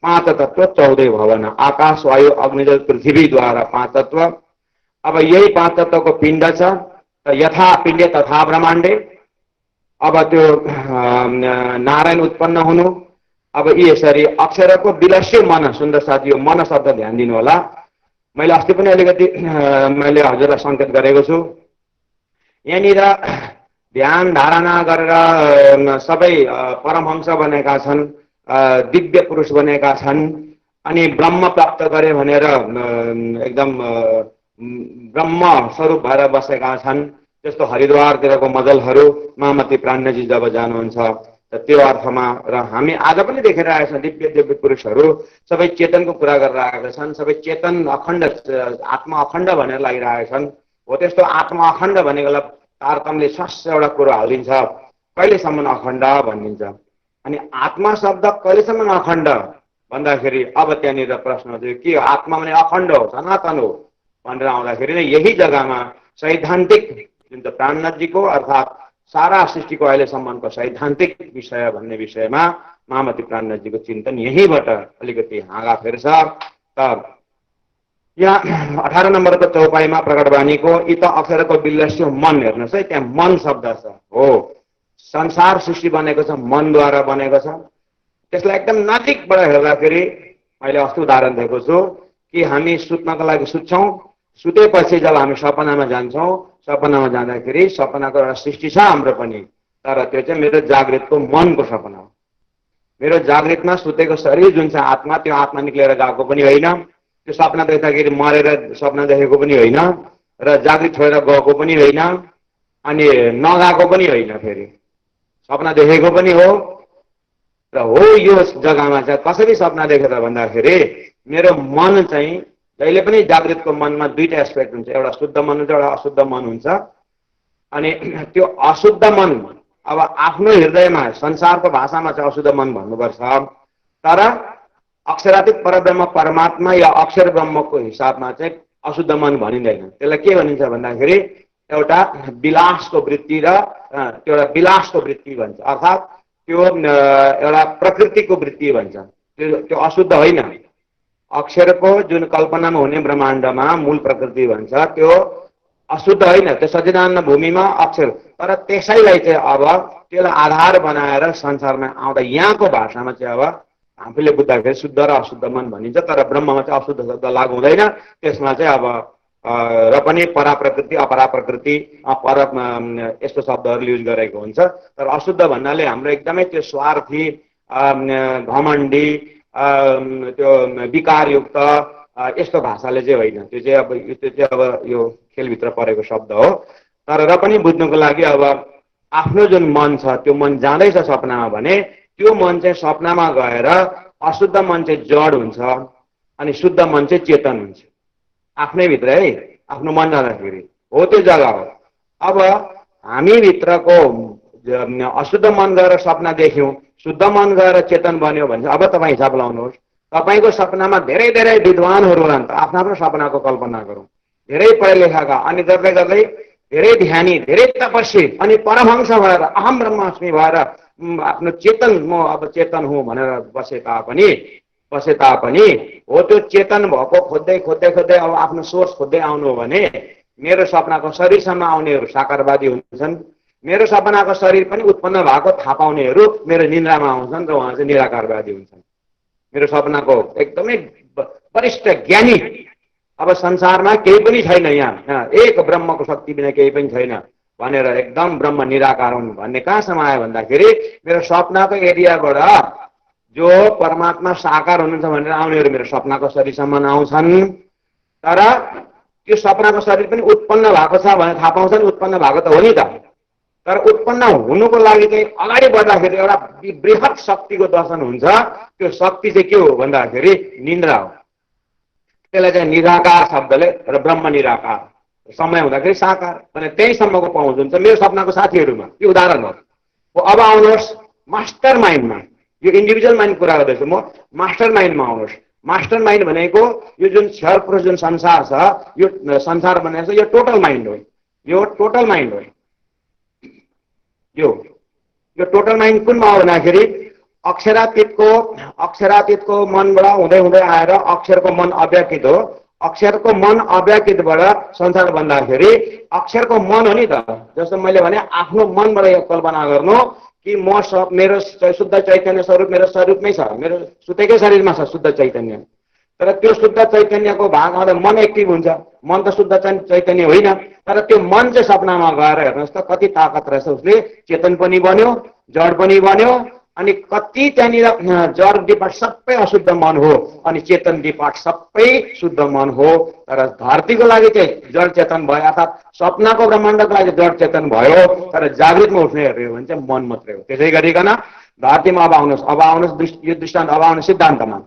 5 तत्व 14 भवन आकाश वायु अग्निजल पृथ्वीद्वारा 5 तत्व। अब यही 5 तत्वको पिण्ड छ, यथा पिण्डे तथा ब्रह्माण्डे। अब त्यो नारायण उत्पन्न हुनु अब यसरी अक्षरको विलस्यो मन। सुन्दर साथी यो मन शब्द ध्यान दिनु होला। मैले अस्ति पनि अलिकति मैले हजुरलाई सङ्केत गरेको छु। यहाँनिर ध्यान धारणा गरेर सबै परमहंस बनेका छन् दिव्य पुरुष बनेका छन् अनि ब्रह्म प्राप्त गरे भनेर एकदम ब्रह्म स्वरूप भएर बसेका छन्। त्यस्तो हरिद्वारतिरको मजलहरू महामती प्राणजी जब जानुहुन्छ त्यो अर्थमा र हामी आज पनि देखिरहेका छौँ दिव्य दिव्य पुरुषहरू सबै चेतनको कुरा गरेर आएका छन्। सबै चेतन अखण्ड आत्मा अखण्ड भनेर लागिरहेका छन्। हो त्यस्तो आत्मा अखण्ड भनेकोलाई तारतम्यले स्वास्थ्य एउटा कुरो हालिदिन्छ, कहिलेसम्म अखण्ड भनिदिन्छ। अनि आत्मा शब्द कहिलेसम्म अखण्ड भन्दाखेरि अब त्यहाँनिर प्रश्न थियो के आत्मा भने अखण्ड हो, सनातन हो भनेर आउँदाखेरि नै यही जग्गामा सैद्धान्तिक जुन त प्राणनाथजीको अर्थात् सारा सृष्टिको अहिलेसम्मको सैद्धान्तिक विषय भन्ने विषयमा महामती प्राणनाथजीको चिन्तन यहीँबाट अलिकति हाँगा फेर्छ। त यहाँ 18 नम्बरको चौपाईमा प्रकटवाणीको इत अक्षरको विलस्य मन हेर्नुहोस् है, त्यहाँ मन शब्द छ। हो संसार सृष्टि बनेको छ मनद्वारा बनेको छ। त्यसलाई एकदम नजिकबाट हेर्दाखेरि मैले अस्ति उदाहरण दिएको छु कि हामी सुत्नको लागि सुत्छौँ, सुतेपछि जब हामी सपनामा जान्छौँ, सपनामा जाँदाखेरि सपनाको एउटा सृष्टि छ हाम्रो पनि, तर त्यो चाहिँ मेरो जागृतको मनको सपना हो। मेरो जागृतमा सुतेको शरीर जुन छ आत्मा, त्यो आत्मा निक्लेर गएको पनि होइन, त्यो सपना देख्दाखेरि मरेर सपना देखेको पनि होइन र जागृत छोडेर गएको पनि होइन अनि नगएको पनि होइन, फेरि सपना देखेको पनि हो। र हो यो जग्गामा चाहिँ कसरी सपना देखेर भन्दाखेरि मेरो मन चाहिँ जहिले पनि जागृतको मनमा दुईटा एस्पेक्ट हुन्छ, एउटा शुद्ध मन हुन्छ, एउटा अशुद्ध मन हुन्छ। अनि त्यो अशुद्ध मन अब आफ्नो हृदयमा संसारको भाषामा चाहिँ अशुद्ध मन भन्नुपर्छ, तर अक्षरातीत परब्रह्म परमात्मा या अक्षर ब्रह्मको हिसाबमा चाहिँ अशुद्ध मन भनिँदैन। त्यसलाई के भनिन्छ भन्दाखेरि एउटा विलासको वृत्ति र त्यो एउटा विलासको वृत्ति भन्छ, अर्थात् त्यो एउटा प्रकृतिको वृत्ति भन्छ। त्यो अशुद्ध होइन। अक्षरको जुन कल्पनामा हुने ब्रह्माण्डमा मूल प्रकृति भन्छ, त्यो अशुद्ध होइन, त्यो सच्चिदानन्द भूमिमा अक्षर। तर त्यसैलाई चाहिँ अब त्यसलाई आधार बनाएर संसारमा आउँदा यहाँको भाषामा चाहिँ अब आफूले बुझ्दाखेरि शुद्ध र अशुद्ध मन भनिन्छ, तर ब्रह्ममा चाहिँ अशुद्ध शब्द लागु हुँदैन। त्यसमा चाहिँ अब र पनि पराप्रकृति अपराप्रकृति पर यस्तो शब्दहरू युज गरेको हुन्छ। तर अशुद्ध भन्नाले हाम्रो एकदमै त्यो स्वार्थी घमण्डी त्यो विकारयुक्त यस्तो भाषाले चाहिँ होइन, त्यो चाहिँ अब यो खेलभित्र परेको शब्द हो। तर र पनि बुझ्नुको लागि अब आफ्नो जुन मन छ त्यो मन जाँदैछ सपनामा भने त्यो मन चाहिँ सपनामा गएर अशुद्ध मन चाहिँ जड हुन्छ अनि शुद्ध मन चाहिँ चेतन हुन्छ। आफ्नै भित्र है आफ्नो मन जाँदाखेरि हो त्यो जग्गा हो। अब हामी भित्रको अशुद्ध मन गएर सपना देख्यौँ, शुद्ध मन गएर चेतन बन्यो भने अब तपाईँ हिसाब लाउनुहोस्। तपाईँको सपनामा धेरै धेरै विद्वानहरू होला नि त, आफ्नो आफ्नो सपनाको कल्पना गरौँ, धेरै पढे लेखाका अनि गर्दै गर्दै धेरै ध्यानी धेरै तपस्वी अनि परमहंस भएर अहम ब्रह्मास्मि भएर आफ्नो चेतन म अब चेतन हुँ भनेर बसे तापनि हो त्यो चेतन भएको खोज्दै खोज्दै खोज्दै अब आफ्नो सोर्स खोज्दै आउनु हो भने मेरो सपनाको शरीरसम्म आउनेहरू साकारवादी हुन्छन्, मेरो सपनाको शरीर पनि उत्पन्न भएको थाहा पाउनेहरू मेरो निन्द्रामा आउँछन् र उहाँ चाहिँ निराकारवादी हुन्छन्। मेरो सपनाको एकदमै वरिष्ठ ज्ञानी अब संसारमा केही पनि छैन, यहाँ एक ब्रह्मको शक्ति बिना केही पनि छैन भनेर एकदम ब्रह्म निराकार हुन् भन्ने कहाँसम्म आयो भन्दाखेरि मेरो सपनाको एरियाबाट जो परमात्मा साकार हुनुहुन्छ भनेर आउनेहरू मेरो सपनाको शरीरसम्म आउँछन्। तर त्यो सपनाको शरीर पनि उत्पन्न भएको छ भनेर थाहा पाउँछन्, उत्पन्न भएको त हो नि त, तर उत्पन्न हुनुको लागि चाहिँ अगाडि बढ्दाखेरि एउटा बृहत शक्तिको दर्शन हुन्छ। त्यो शक्ति चाहिँ के हो भन्दाखेरि निन्द्रा हो। त्यसलाई चाहिँ निराकार शब्दले र ब्रह्म निराकार समय हुँदाखेरि साकार भने त्यहीसम्मको पहुँच हुन्छ मेरो सपनाको साथीहरूमा। यो उदाहरण हो। अब आउनुहोस् मास्टर माइन्डमा, यो इन्डिभिजुअल माइन्ड कुरा गर्दैछु म, मास्टर माइन्डमा आउनुहोस्। मास्टर माइन्ड भनेको यो जुन क्षर पुरुष जुन संसार छ, यो संसार भनेको यो टोटल माइन्ड हो, यो टोटल माइन्ड हो। यो टोटल माइन्ड कुनमा हो भन्दाखेरि अक्षरातीतको मनबाट हुँदै हुँदै आएर अक्षरको मन अव्याकृत हो। अक्षरको मन अव्याकृतबाट संसार भन्दाखेरि अक्षरको मन हो नि त। जस्तो मैले भने आफ्नो मनबाट यो कल्पना गर्नु कि म मेरो शुद्ध चैतन्य स्वरूप मेरो स्वरूपमै छ, मेरो सुतेकै शरीरमा छ शुद्ध चैतन्य। तर त्यो शुद्ध चैतन्यको भाग आउँदा मन एक्टिभ हुन्छ। मन त शुद्ध चैतन्य होइन, तर त्यो मन चाहिँ सपनामा गएर हेर्नुहोस् त कति ताकत रहेछ। उसले चेतन पनि बन्यो, जड पनि बन्यो अनि कति त्यहाँनिर जड डिपार्ट सबै अशुद्ध मन हो अनि चेतन डिपार्ट सबै शुद्ध मन हो। तर धरतीको लागि चाहिँ जड चेतन भयो, अर्थात् सपनाको ब्रह्माण्डको लागि जड चेतन भयो, तर जागृतमा उठ्ने हेऱ्यो भने चाहिँ मन मात्रै हो। त्यसै गरिकन धरतीमा अब आउनुहोस् यो दृष्टान्त, अब आउनुहोस् सिद्धान्तमा।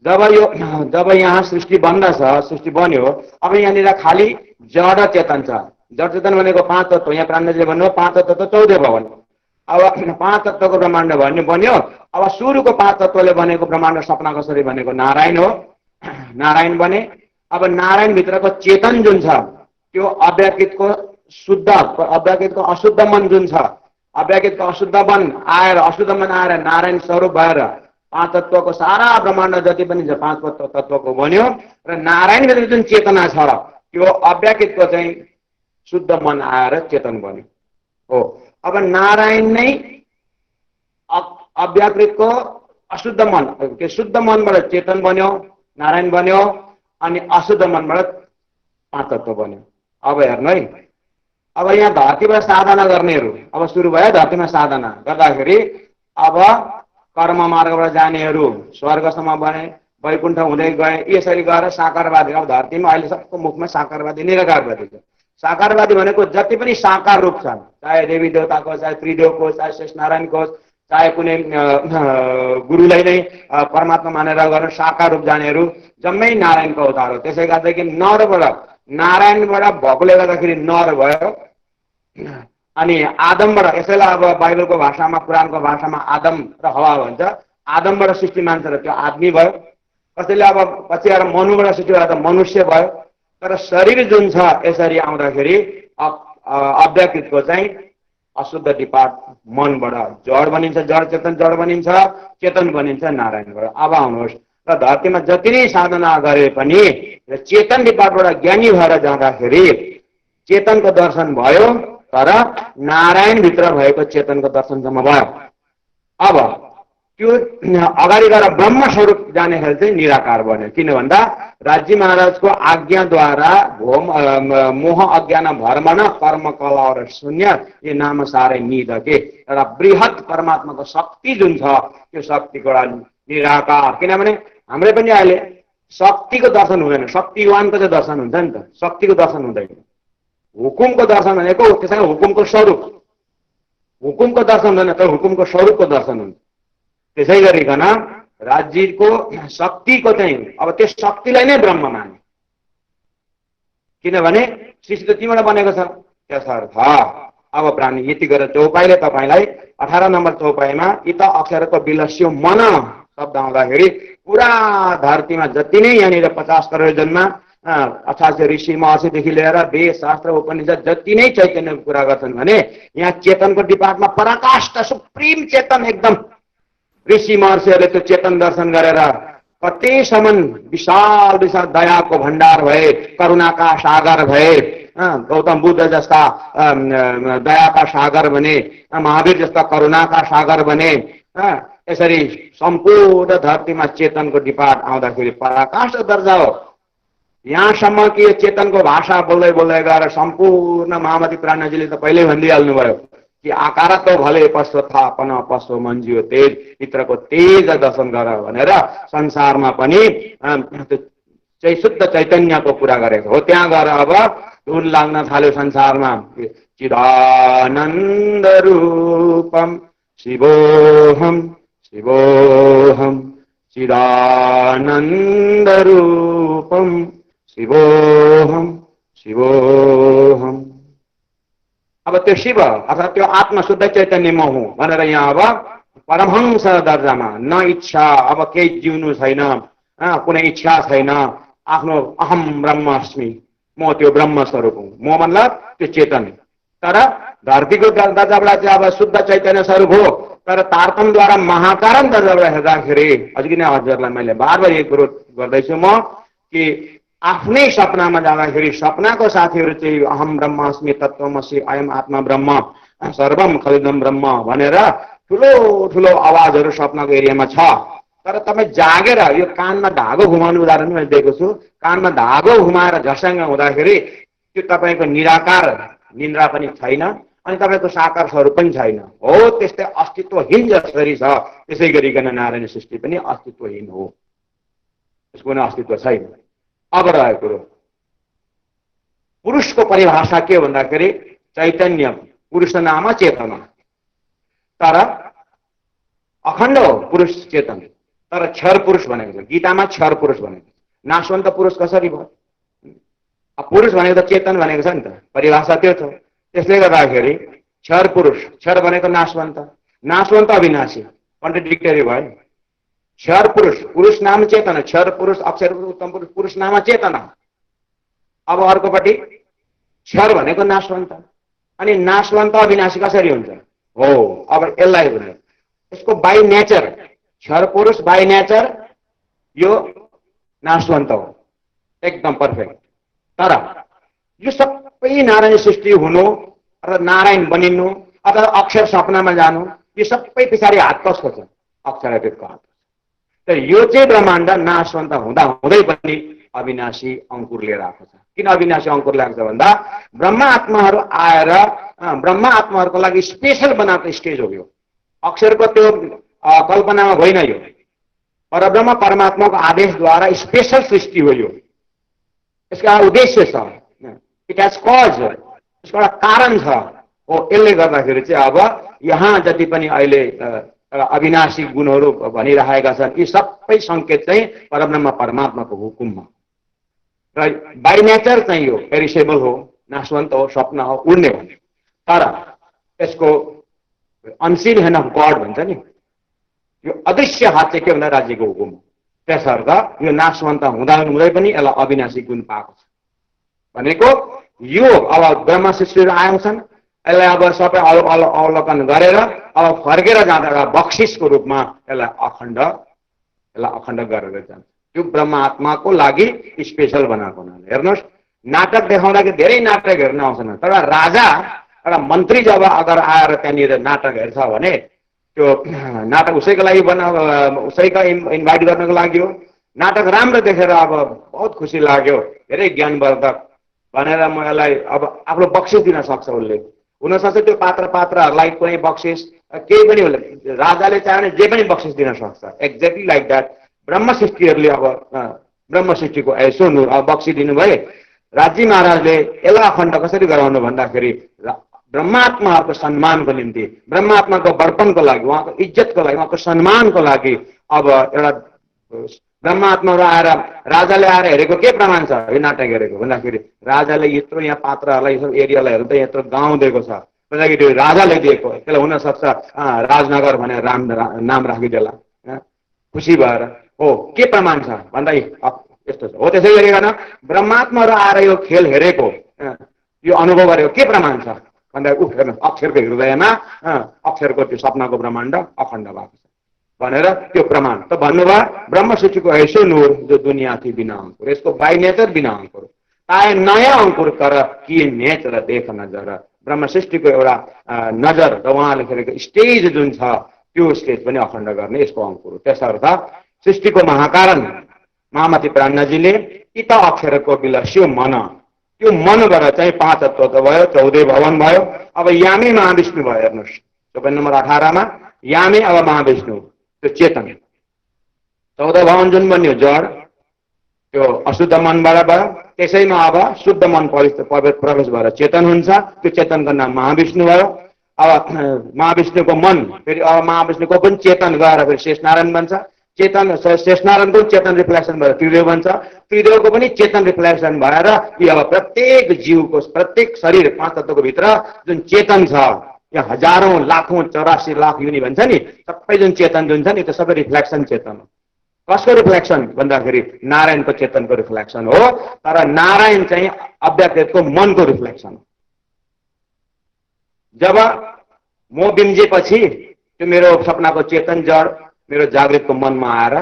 जब यहाँ सृष्टि बन्दछ, सृष्टि बन्यो, अब यहाँनिर खालि जड चेतन छ। जड चेतन भनेको 5 तत्त्व, यहाँ प्राणजीले भन्नुभयो 5 तत्त्व 14 भयो भने। अब 5 तत्त्वको ब्रह्माण्ड भन्ने बन्यो। अब सुरुको 5 तत्त्वले बनेको ब्रह्माण्ड सपना कसरी बनेको? नारायण हो, नारायण बने। अब नारायण भित्रको चेतन जुन छ त्यो अव्याकृतको शुद्ध, अव्याकृतको अशुद्ध मन जुन छ, अव्याकृतको अशुद्ध मन आएर नारायण स्वरूप भएर 5 तत्त्वको सारा ब्रह्माण्ड जति पनि छ 5 तत्त्वको बन्यो। र नारायण भित्र जुन चेतना छ त्यो अव्याकृतको चाहिँ शुद्ध मन आएर चेतन बन्यो हो। अब नारायण नै अव्याकृतको अशुद्ध मन, त्यो शुद्ध मनबाट चेतन बन्यो, नारायण बन्यो, अनि अशुद्ध मनबाट 5 तत्त्व बन्यो। अब हेर्नु है, अब यहाँ धरतीबाट साधना गर्नेहरू अब सुरु भयो। धरतीमा साधना गर्दाखेरि अब कर्म मार्गबाट जानेहरू स्वर्गसम्म बने, वैकुण्ठ हुँदै गए, यसरी गएर साकारवादी। अब धरतीमा अहिले सबको मुखमा साकारवादी निराकारवादी छ। साकारवादी भनेको जति पनि साकार रूप छ, चाहे देवी देवताको, चाहे त्रिदेवको, चाहे शेष नारायणको, चाहे कुनै गुरुलाई नै परमात्मा मानेर गरेर साकार रूप जानेहरू जम्मै नारायणको अवतार हो। त्यसै गर्दाखेरि नरबाट, नारायणबाट भएकोले गर्दाखेरि नर भयो। अनि आदमबाट, यसैलाई अब बाइबलको भाषामा, कुरानको भाषामा आदम र हवा भन्छ। आदमबाट सृष्टि मान्छ र त्यो आदमी भयो। कसैले अब पछि आएर मनुबाट सृष्टि भएर त मनुष्य भयो। तर शरीर जुन छ यसरी आउँदाखेरि अव्याकृतको चाहिँ अशुद्ध डिपार्ट मनबाट जड बनिन्छ, जड चेतन जड बनिन्छ, चेतन बनिन्छ नारायणबाट। अब आउनुहोस्, र धरतीमा जति नै साधना गरे पनि चेतन डिपार्टबाट ज्ञानी भएर जाँदाखेरि चेतनको दर्शन भयो, तर नारायणभित्र भएको चेतनको दर्शनसम्म भयो। अब त्यो अगाडि गएर ब्रह्म स्वरूप जानेखेरि चाहिँ निराकार बन्यो। किन भन्दा राज्य महाराजको आज्ञाद्वारा मोह अज्ञान भर्मन कर्म कला र शून्य ये नाम सारे निधके, एउटा बृहत परमात्माको शक्ति जुन छ त्यो शक्तिको निराकार। किनभने हाम्रो पनि अहिले शक्तिको दर्शन हुँदैन, शक्तिवानको चाहिँ दर्शन हुन्छ नि त, शक्तिको दर्शन हुँदैन। हुकुमको दर्शन भनेको त्यसैले हुकुमको स्वरूप, हुकुमको दर्शन हुँदैन, तर हुकुमको स्वरूपको दर्शन हुन्छ। त्यसै गरिकन राज्यको शक्तिको चाहिँ अब त्यो शक्तिलाई नै ब्रह्म माने। किनभने सृष्टि त तीबाट बनेको छ, त्यसर्थ अब प्राणी यति गरेर चौपाईले तपाईलाई 18 नम्बर चौपाईमा इत अक्षरको विलस्यो मन शब्द आउँदाखेरि पुरा धरतीमा जति नै यहाँनिर 50 करोड जन्म 88 ऋषि महर्षिदेखि लिएर वेद शास्त्र उपनिषद जति नै चैतन्यको कुरा गर्छन् भने यहाँ चेतनको डिपार्टमा पराकाष्ठ सुप्रिम चेतन एकदम ऋषि महर्षिहरूले त्यो चेतन दर्शन गरेर कतिसम्म विशाल विशाल दयाको भण्डार भए, करुणाका सागर भए, गौतम बुद्ध जस्ता दयाका सागर बने, महावीर जस्ता करुणाका सागर बने। यसरी सम्पूर्ण धरतीमा चेतनको डिपार्ट आउँदाखेरि पराकाष्ठ दर्जा हो। यहाँसम्म कि चेतनको भाषा बोल्दै बोल्दै गएर सम्पूर्ण महामती प्राणजीले त पहिल्यै भनिदिइहाल्नुभयो कि आकार तो भले पशु था पन पशु मंजियो तेज भित्रको तेज दर्शन गर भनेर संसारमा पनि शुद्ध चैतन्यको कुरा गरेको हो। त्यहाँ गएर अब धुन लाग्न थाल्यो संसारमा, चिदानन्द रूपम शिवोहम शिवोहम चिदानन्द रूपम शिवोहम शिवोहम। अब त्यो शिव अर्थात त्यो आत्मा शुद्ध चैतन्य म हुँ भनेर यहाँ अब परमहंस दर्जामा न इच्छा, अब केही जिउनु छैन, कुनै इच्छा छैन, आफ्नो अहम ब्रह्मास्मि, म त्यो ब्रह्म स्वरूप हुँ, म मतलब त्यो चेतन। तर धरतीको दर्जाबाट चाहिँ अब शुद्ध चैतन्य स्वरूप हो, तर तारतम्यद्वारा महाकारण दर्जाबाट हेर्दाखेरि अघि नै हजुरलाई मैले बार बार एक कुरो गर्दैछु म कि आफ्नै सपनामा जाँदाखेरि सपनाको साथीहरू चाहिँ अहम ब्रह्मास्मि तत्त्वमसि अयम आत्मा ब्रह्म सर्वम खलिदम ब्रह्म भनेर ठुलो ठुलो आवाजहरू सपनाको एरियामा छ। तर तपाईँ जागेर यो कानमा धागो घुमाउने उदाहरण मैले दिएको छु, कानमा धागो घुमाएर झस्याङ्ग हुँदाखेरि त्यो तपाईँको निराकार निन्द्रा पनि छैन अनि तपाईँको साकार स्वरूप पनि छैन। हो त्यस्तै अस्तित्वहीन जसरी छ त्यसै गरिकन नारायण सृष्टि पनि अस्तित्वहीन हो, त्यसको कुनै अस्तित्व छैन। अब रहेको कुरो पुरुषको परिभाषा के भन्दाखेरि चैतन्य, पुरुष नाम चेतना, तर अखण्ड हो पुरुष चेतन, तर क्षर पुरुष भनेको छ। गीतामा क्षर पुरुष भनेको, नाशवन्त पुरुष कसरी भयो? पुरुष भनेको त चेतन भनेको छ नि त, परिभाषा त्यो छ। त्यसले गर्दाखेरि क्षर पुरुष, क्षर भनेको नाशवन्त, नाशवन्त अविनाशी, कन्ट्रडिक्टरी भयो। क्षर पुरुष, पुरुष नाम चेतना, क्षर पुरुष, अक्षर पुरुष, उत्तम पुरुष, पुरुष नाम चेतना। अब अर्कोपट्टि क्षर भनेको नाशवन्त, अनि नाशवन्त अविनाशी कसरी हुन्छ? हो, अब यसलाई भने यसको बाई नेचर, क्षर पुरुष बाई नेचर यो नाशवन्त हो, एकदम पर्फेक्ट। तर यो सबै नारायण सृष्टि हुनु र नारायण बनिनु अथवा अक्षर सपनामा जानु, यो सबै पछाडि हात कसको छ? अक्षरातीतको हात। तर यो चाहिँ ब्रह्माण्ड नाशवन्त हुँदा हुँदै पनि अविनाशी अंकुर लिएर आएको छ। किन अविनाशी अंकुर ल्याएको छ भन्दा ब्रह्मा आत्माहरू आएर ब्रह्मा आत्माहरूको लागि स्पेशल बनाएको स्टेज हो यो। अक्षरको त्यो कल्पनामा होइन, यो परब्रह्म परमात्माको आदेशद्वारा स्पेशल सृष्टि हो यो। यसका उद्देश्य छ, इट हेज कज, यसको एउटा कारण छ। हो, यसले गर्दाखेरि चाहिँ अब यहाँ जति पनि अहिले अविनाशी गुणहरू भनिरहेका छन् यी सबै संकेत चाहिँ परब्रह्म परमात्माको हुकुममा, र बाई नेचर चाहिँ यो पेरिसेबल हो, नाशवन्त हो, स्वप्न हो, उड्ने हो। तर यसको अनसिन हैन अफ गड भन्छ नि, यो अदृश्य हात चाहिँ के भन्दा राज्यको हुकुम हो। त्यसर्थ यो नाशवन्त हुँदा हुँदै पनि यसलाई अविनाशी गुण पाएको छ भनेको यो। अब ब्रह्म सृष्टिहरू आएका छन्, यसलाई अब सबै अवलोकन गरेर अब फर्केर जाँदा एउटा बक्सिसको रूपमा यसलाई अखण्ड गरेर जान्छ। त्यो ब्रह्म आत्माको लागि स्पेशल बनाएको हुनाले हेर्नुहोस्, नाटक देखाउँदाखेरि धेरै नाटक हेर्न आउँछन्, तर राजा एउटा मन्त्री जब अगर आएर त्यहाँनिर नाटक हेर्छ भने त्यो नाटक उसैको लागि उसैको इन्भाइट गर्नको लागि हो। नाटक राम्रो देखेर अब बहुत खुसी लाग्यो, धेरै ज्ञानवर्धक भनेर म यसलाई अब आफ्नो बक्सिस दिन सक्छ। उसले हुनसक्छ त्यो पात्रहरूलाई कुनै बक्सिस केही पनि राजाले चाह्यो भने जे पनि बक्सिस दिन सक्छ। एक्ज्याक्टली लाइक द्याट ब्रह्म सृष्टिहरूले अब ब्रह्म सृष्टिको ऐसो नूर अब बक्सिदिनु भए। राज्य महाराजले यसलाई अखण्ड कसरी गराउनु भन्दाखेरि ब्रह्मात्माहरूको सम्मानको निम्ति, ब्रह्मात्माको बर्पणको लागि, उहाँको इज्जतको लागि, उहाँको सम्मानको लागि अब एउटा ब्रह्मात्माहरू आएर राजाले आएर हेरेको के प्रमाण छ यो नाटक हेरेको भन्दाखेरि राजाले यत्रो यहाँ पात्रहरूलाई यो एरियालाई हेर्दा यत्रो गाउँ दिएको छ भन्दाखेरि राजाले दिएको। त्यसलाई हुनसक्छ राजनगर भनेर नाम राखिदेला खुसी भएर। हो, के प्रमाण छ भन्दा यस्तो छ। हो, त्यसै गरिकन ब्रह्मात्माहरू आएर यो खेल हेरेको, यो अनुभव गरेको के प्रमाण छ भन्दा हेर्नु अक्षरको हृदयमा अक्षरको त्यो सपनाको ब्रह्माण्ड अखण्ड भएको छ भनेर त्यो प्रमाण त भन्नुभयो। ब्रह्म सृष्टिको ऐसो नूर जो दुनिया थी बिना अंकुर, इसको बाई नेचर बिना अंकुर आए नयाँ अंकुर कर कि नेचर देख नजर। ब्रह्म सृष्टिको एउटा नजर र उहाँले खेलेको स्टेज जुन छ त्यो स्टेज पनि अखण्ड गर्ने यसको अंकुर हो। त्यसर्थ सृष्टिको महाकारण महामती प्राणजीले इत अक्षरको विलस्यो मन, त्यो मनबाट चाहिँ 5 तत्व भयो, 14 भवन भयो। अब यामी महाविष्णु भयो। हेर्नुहोस् चौपाई नम्बर 18 मा यामी अब महाविष्णु त्यो चेतन, 14 भवन जुन बन्यो जड, त्यो अशुद्ध मनबाट भयो। त्यसैमा अब शुद्ध मन प्रवेश भएर चेतन हुन्छ, त्यो चेतनको नाम महाविष्णु भयो। अब महाविष्णुको मन फेरि अब महाविष्णुको पनि चेतन गएर फेरि शेषनारायण बन्छ। चेतन शेषनारायणको चेतन रिफ्लेक्सन भएर त्रिदेव बन्छ। त्रिदेवको पनि चेतन रिफ्लेक्सन भएर अब प्रत्येक जीवको प्रत्येक शरीर 5 तत्वको भित्र जुन चेतन छ, यहाँ हजारौं लाखौं 84 लाख युनि भन्छ नि, सबै जुन चेतन जुन छ नि त्यो सबै रिफ्लेक्सन चेतन हो। कसको रिफ्लेक्सन भन्दाखेरि नारायणको चेतनको रिफ्लेक्सन हो। तर नारायण चाहिँ अव्यक्तको मनको रिफ्लेक्सन हो। जब म बिम्जेपछि त्यो मेरो सपनाको चेतन जड मेरो जागृतको मनमा आएर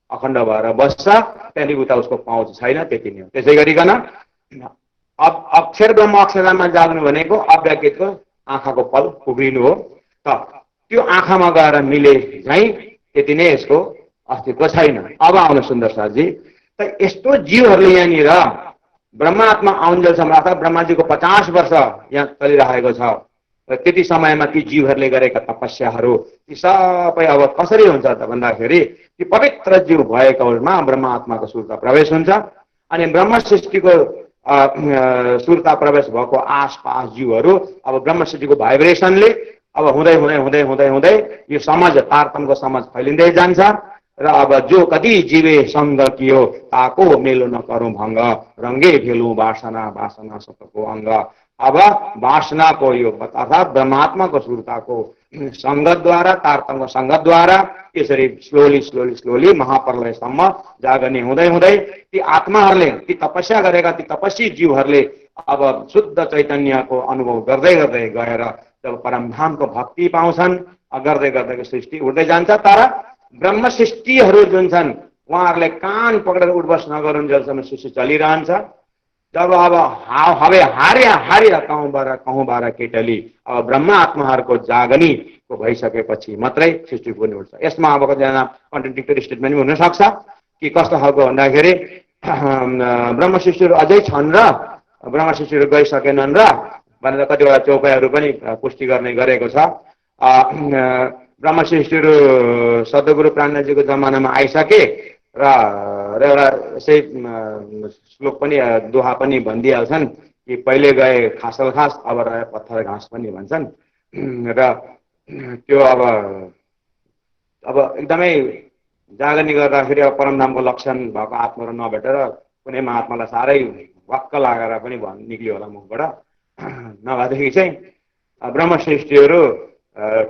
अखण्ड भएर बस्छ, त्यहाँदेखि उता उसको पहुँच छैन, त्यति नै हो। त्यसै गरिकन अब अक्षर ब्रह्म अक्षरमा जाग्नु भनेको अव्यक्तको आँखाको पल पुग्रिनु हो। त त्यो आँखामा गएर मिले झैँ त्यति नै यसको अस्तित्व छैन। अब आउनु सुन्दर सरजी, त यस्तो जीवहरूले यहाँनिर ब्रह्मा आत्मा आउन्जेलसम्म अर्थात् ब्रह्माजीको 50 वर्ष यहाँ चलिरहेको छ र त्यति समयमा ती जीवहरूले गरेका तपस्याहरू ती सबै अब कसरी हुन्छ त भन्दाखेरि ती पवित्र जीव भएकोमा ब्रह्मा आत्माको सुरता प्रवेश हुन्छ अनि ब्रह्म सृष्टिको सुरता प्रवेश भएको आसपास जीवहरू अब ब्रह्म सृष्टिको भाइब्रेसनले अब हुँदै हुँदै हुँदै हुँदै हुँदै यो समाज तारतम्यको समाज फैलिँदै जान्छ र अब जो कति जीवे सङ्ग कियो ताको मेलो नकरौँ भङ्ग रङ्गे भेलौँ वासना वासना सतको अङ्ग। अब वासनाको यो अर्थात् ब्रह्मात्माको सुरताको सङ्गतद्वारा तारतम्य सङ्गतद्वारा यसरी स्लोली स्लोली स्लोली महाप्रलयसम्म जागने हुँदै हुँदै ती आत्माहरूले ती तपस्या गरेका ती तपस्वी जीवहरूले अब शुद्ध चैतन्यको अनुभव गर्दै गर्दै गएर जब परमधामको भक्ति पाउँछन् गर्दै गर्दै सृष्टि उठ्दै जान्छ। तर ब्रह्म सृष्टिहरू जुन छन् उहाँहरूले कान पक्रेर उठबस नगरुन्जेलसम्म सृष्टि चलिरहन्छ। जब अब हवे हार्या हार्या कहूँबाट केटली अब ब्रह्म आत्माहरूको जागनीको भइसकेपछि मात्रै सृष्टि पनि उठ्छ। यसमा अब कतिजना कन्ट्राडिक्टरी स्टेटमेन्ट पनि हुनसक्छ कि कस्तो खालको भन्दाखेरि ब्रह्म सृष्टिहरू अझै छन् र ब्रह्म सृष्टिहरू गइसकेनन् र भनेर कतिवटा चौपाइहरू पनि पुष्टि गर्ने गरेको छ। ब्रह्म सृष्टिहरू सद्गुरु प्राणजीको जमानामा आइसके र एउटा यसै श्लोक पनि दोहा पनि भनिदिइहाल्छन् कि पहिले गए खासल घाँस अब रहे पत्थर घाँस पनि भन्छन् र त्यो अब एकदमै जागनी गर्दाखेरि अब परमधामको लक्षण भएको आत्माहरू नभेटेर कुनै महात्मालाई साह्रै वाक्क लागेर पनि निक्लियो होला मुखबाट। नभएदेखि चाहिँ ब्रह्म सृष्टिहरू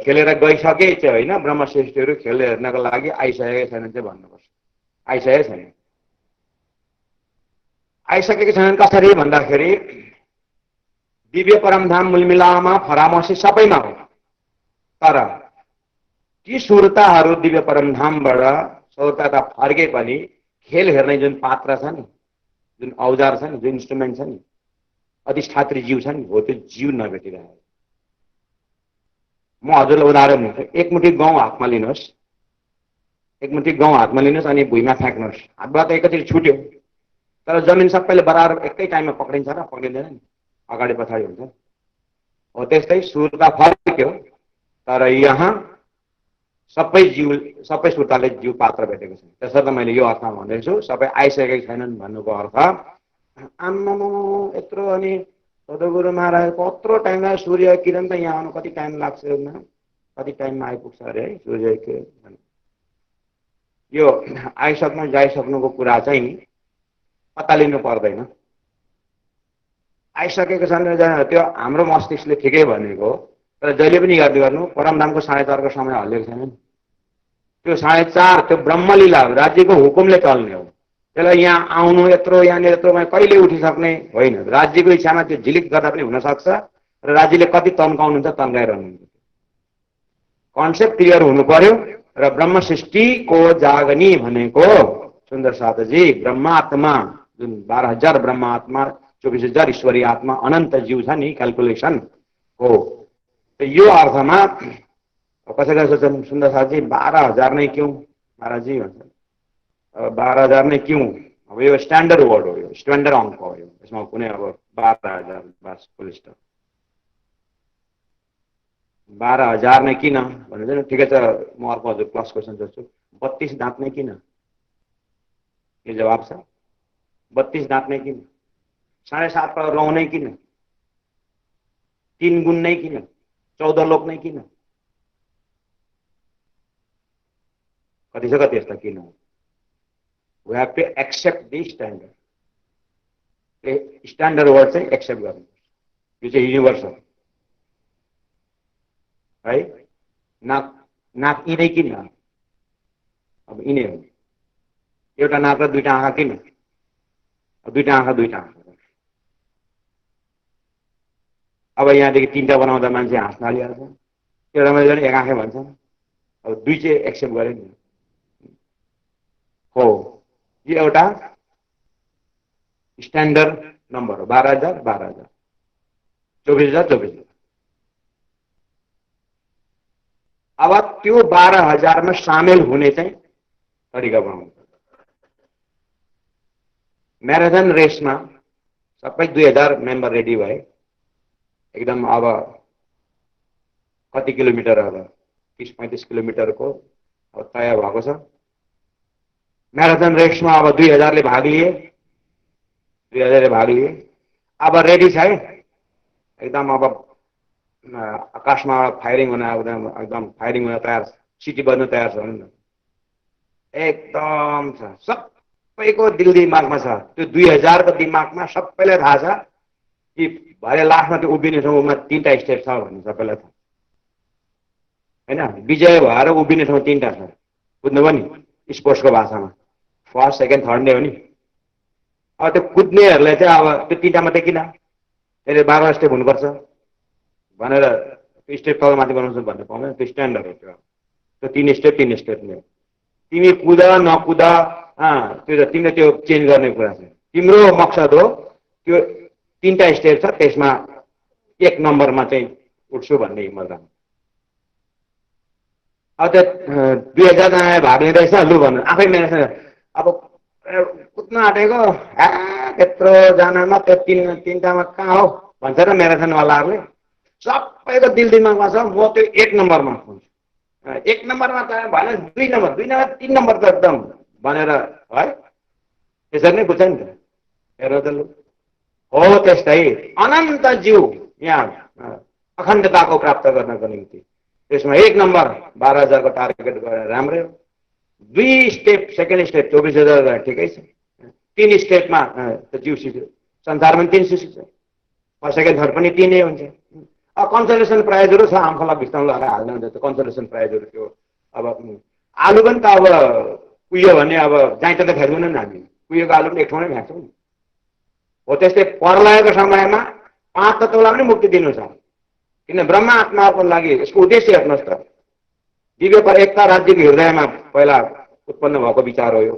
खेलेर गइसके चाहिँ होइन, ब्रह्म सृष्टिहरू खेल हेर्नको लागि आइसकेकै छैनन् चाहिँ भन्नुपर्छ। आइसकेकै छैन। आइसकेकै छैनन् कसरी भन्दाखेरि दिव्य परमधाम मूलमिलामा फरामसी सबैमा हो, तर ती सुरताहरू दिव्य परमधामबाट सुरता फर्के पनि खेल हेर्ने जुन पात्र छ नि, जुन औजार छ नि, जुन इन्स्ट्रुमेन्ट छ नि, अधिष्ठात्री जीव छ नि, हो त्यो जीव नभेटिरहेको। म हजुरलाई उदाहरण दिन्छु। एक मुठी गहुँ हातमा लिनुहोस्, एक मुठी गहुँ हातमा लिनुहोस् अनि भुइँमा फ्याँक्नुहोस्। हातबाट एकैचोटि छुट्यो, तर जमिन सबैले बराबर एकै टाइममा पक्रिन्छ र पक्रिँदैन नि, अगाडि पछाडि हुन्छ। हो त्यस्तै सुरता फर्क्यो, तर यहाँ सबै सुरताले जीव पात्र भेटेको छ। त्यसर्थ मैले यो अर्थमा भन्दैछु सबै आइसकेका छैनन् भन्नुको अर्थ आम्मामा यत्रो अनि सद्गुरु महाराज कत्रो टाइममा सूर्य किरण त यहाँ आउनु कति टाइम लाग्छ, कति टाइममा आइपुग्छ अरे है सूर्य किरण। यो आइसक्नु जाइसक्नुको कुरा चाहिँ पत्ता लिनु पर्दैन। आइसकेको छ भने त्यो हाम्रो मस्तिष्कले ठिकै भनेको, तर जहिले पनि याद गर्नु परमधामको 4:30 को समय हल्लेको छैन। त्यो 4:30 त्यो ब्रह्मलीला राज्यको हुकुमले चल्ने हो। त्यसलाई यहाँ आउनु यत्रो यहाँनिर यत्रोमा कहिले उठिसक्ने होइन। राज्यको इच्छामा त्यो झिलिक गर्दा पनि हुनसक्छ र राज्यले कति तन्काउनुहुन्छ तन्काइरहनुहुन्छ। कन्सेप्ट क्लियर हुनु पर्यो। र ब्रह्म सृष्टिको जागनी भनेको सुन्दर साथजी ब्रह्मात्मा जुन 12,000 ब्रह्मात्मा 24,000 ईश्वरी आत्मा अनन्त जीव छ नि, क्यालकुलेसन हो। यो अर्थमा कसैले सोच्छन् सुन्दर साथजी 12,000 नै क्यों महाराजी भन्छ। 12,000 नै क्यों? अब यो स्ट्यान्डर्ड वर्ड हो, यो स्ट्यान्डर्ड अङ्क हो। यसमा कुनै अब 12,000 बस फुल स्टप। 12,000 नै किन भन्नुहुन्छ? ठिकै छ, म अर्को हजुर प्लस क्वेसन सोध्छु। 32 दाँत नै किन? के जवाब छ? 32 दाँत नै किन? 7.5 पर रौँ नै किन? 3 गुण नै किन? 14 लोक नै किन? कति छ कति यस्ता किन? We have to accept the standard. Standard word चाहिँ एक्सेप्ट गर्नु, यो चाहिँ युनिभर्सल है। नाक यिनै किन? अब यिनै हो। एउटा नाक र दुईटा आँखा किन? दुईटा आँखा दुईटा आँखा। अब यहाँदेखि 3टा बनाउँदा मान्छे हाँस्न हालिहाल्छ। एउटा मैले एक आँखै भन्छ। अब 2 चाहिँ एक्सेप्ट गरे नि हो। यो एउटा स्ट्यान्डर्ड नम्बर हो। 12,000 12,000, 24,000 24,000। अब त्यो 12,000 में सामेल हुने चाहिँ तरिका बनाउनु। म्याराथन रेसमा सबै 2000 मेम्बर रेडी भए एकदम। अब कति किलोमिटर अब 30-35 किलोमिटरको तय भएको छ। म्याराथन रेसमा अब 2000 ले भाग लिए, 2000 ले भाग लिए। अब रेडी छ है एकदम। अब आकाशमा फायरिङ हुन एकदम फायरिङ हुन तयार छ, सिटी बज्न तयार छ भन्नु न। एकदम छ, सबैको दिल दिमागमा छ त्यो। 2000 को दिमागमा सबैलाई थाहा छ कि भरे लास्टमा त्यो उभिने ठाउँमा 3टा स्टेप छ भन्ने सबैलाई थाहा हैन। विजय भएर उभिने ठाउँ 3टा छ, बुझ्नुभयो नि स्पोर्ट्सको भाषामा। फर्स्ट, सेकेन्ड, थर्ड नै हो नि। अब त्यो कुद्नेहरूलाई चाहिँ अब त्यो 3टा मात्रै किन, त्यसले 12 स्टेप हुनुपर्छ भनेर त्यो स्टेप तल माथि बनाउँछ भन्ने पाउँदैन। त्यो स्ट्यान्डर्ड हो त्यो। त्यो 3 स्टेप नै हो। तिमी कुद नकुद त्यो तिमीले त्यो चेन्ज गर्ने कुरा छ। तिम्रो मकसद हो त्यो 3टा स्टेप छ, त्यसमा 1 नम्बरमा चाहिँ उठ्छु भन्ने हिम्मत राख्नु। अब त्यो 2000 जनाले भाग लिँदैछ लु भन्नु आफै मेरो अब कुद्न आँटेको त्यत्रो जनामा त्यो 3टामा कहाँ हो भन्छ र म्याराथनवालाहरूले। सबैको दिल दिमागमा छ म त्यो 1 नम्बरमा हुन्छु। 1 नम्बरमा त भएन 2 नम्बर, 2 नम्बर 3 नम्बर त एकदम भनेर है त्यसरी नै बुझ्छ नि त। हेर त लु हो त्यस्तै अनन्त जीव यहाँ अखण्डताको प्राप्त गर्नको निम्ति त्यसमा 1 नम्बर 12,000 को टार्गेट गरेर राम्रै हो। 2 स्टेप, सेकेन्ड स्टेप 24,000 ठिकै छ। 3 स्टेपमा त जीव सिक्यो, संसारमा 3 सिक्छ। फर्स्ट, सेकेन्ड, थर्ड पनि 3 नै हुन्छ। कन्सोलेसन प्राइजहरू छ, आम्फाला भिस्तामा लगाएर हाल्नु हुन्छ त्यो कन्सोलेसन प्राइजहरू। त्यो अब आलु पनि त अब कुहियो भने अब जहीँ त फ्याँक्दैन नि हामी, कुहिएको आलु पनि एक ठाउँमै फ्याँक्छौँ नि। हो त्यस्तै प्रलयको समयमा 5 तत्त्वलाई पनि मुक्ति दिनु छ। किन ब्रह्म आत्माको लागि यसको उद्देश्य हेर्नुहोस् त। दिव्य पर एकता राज्यको हृदयमा पहिला उत्पन्न भएको विचार हो यो।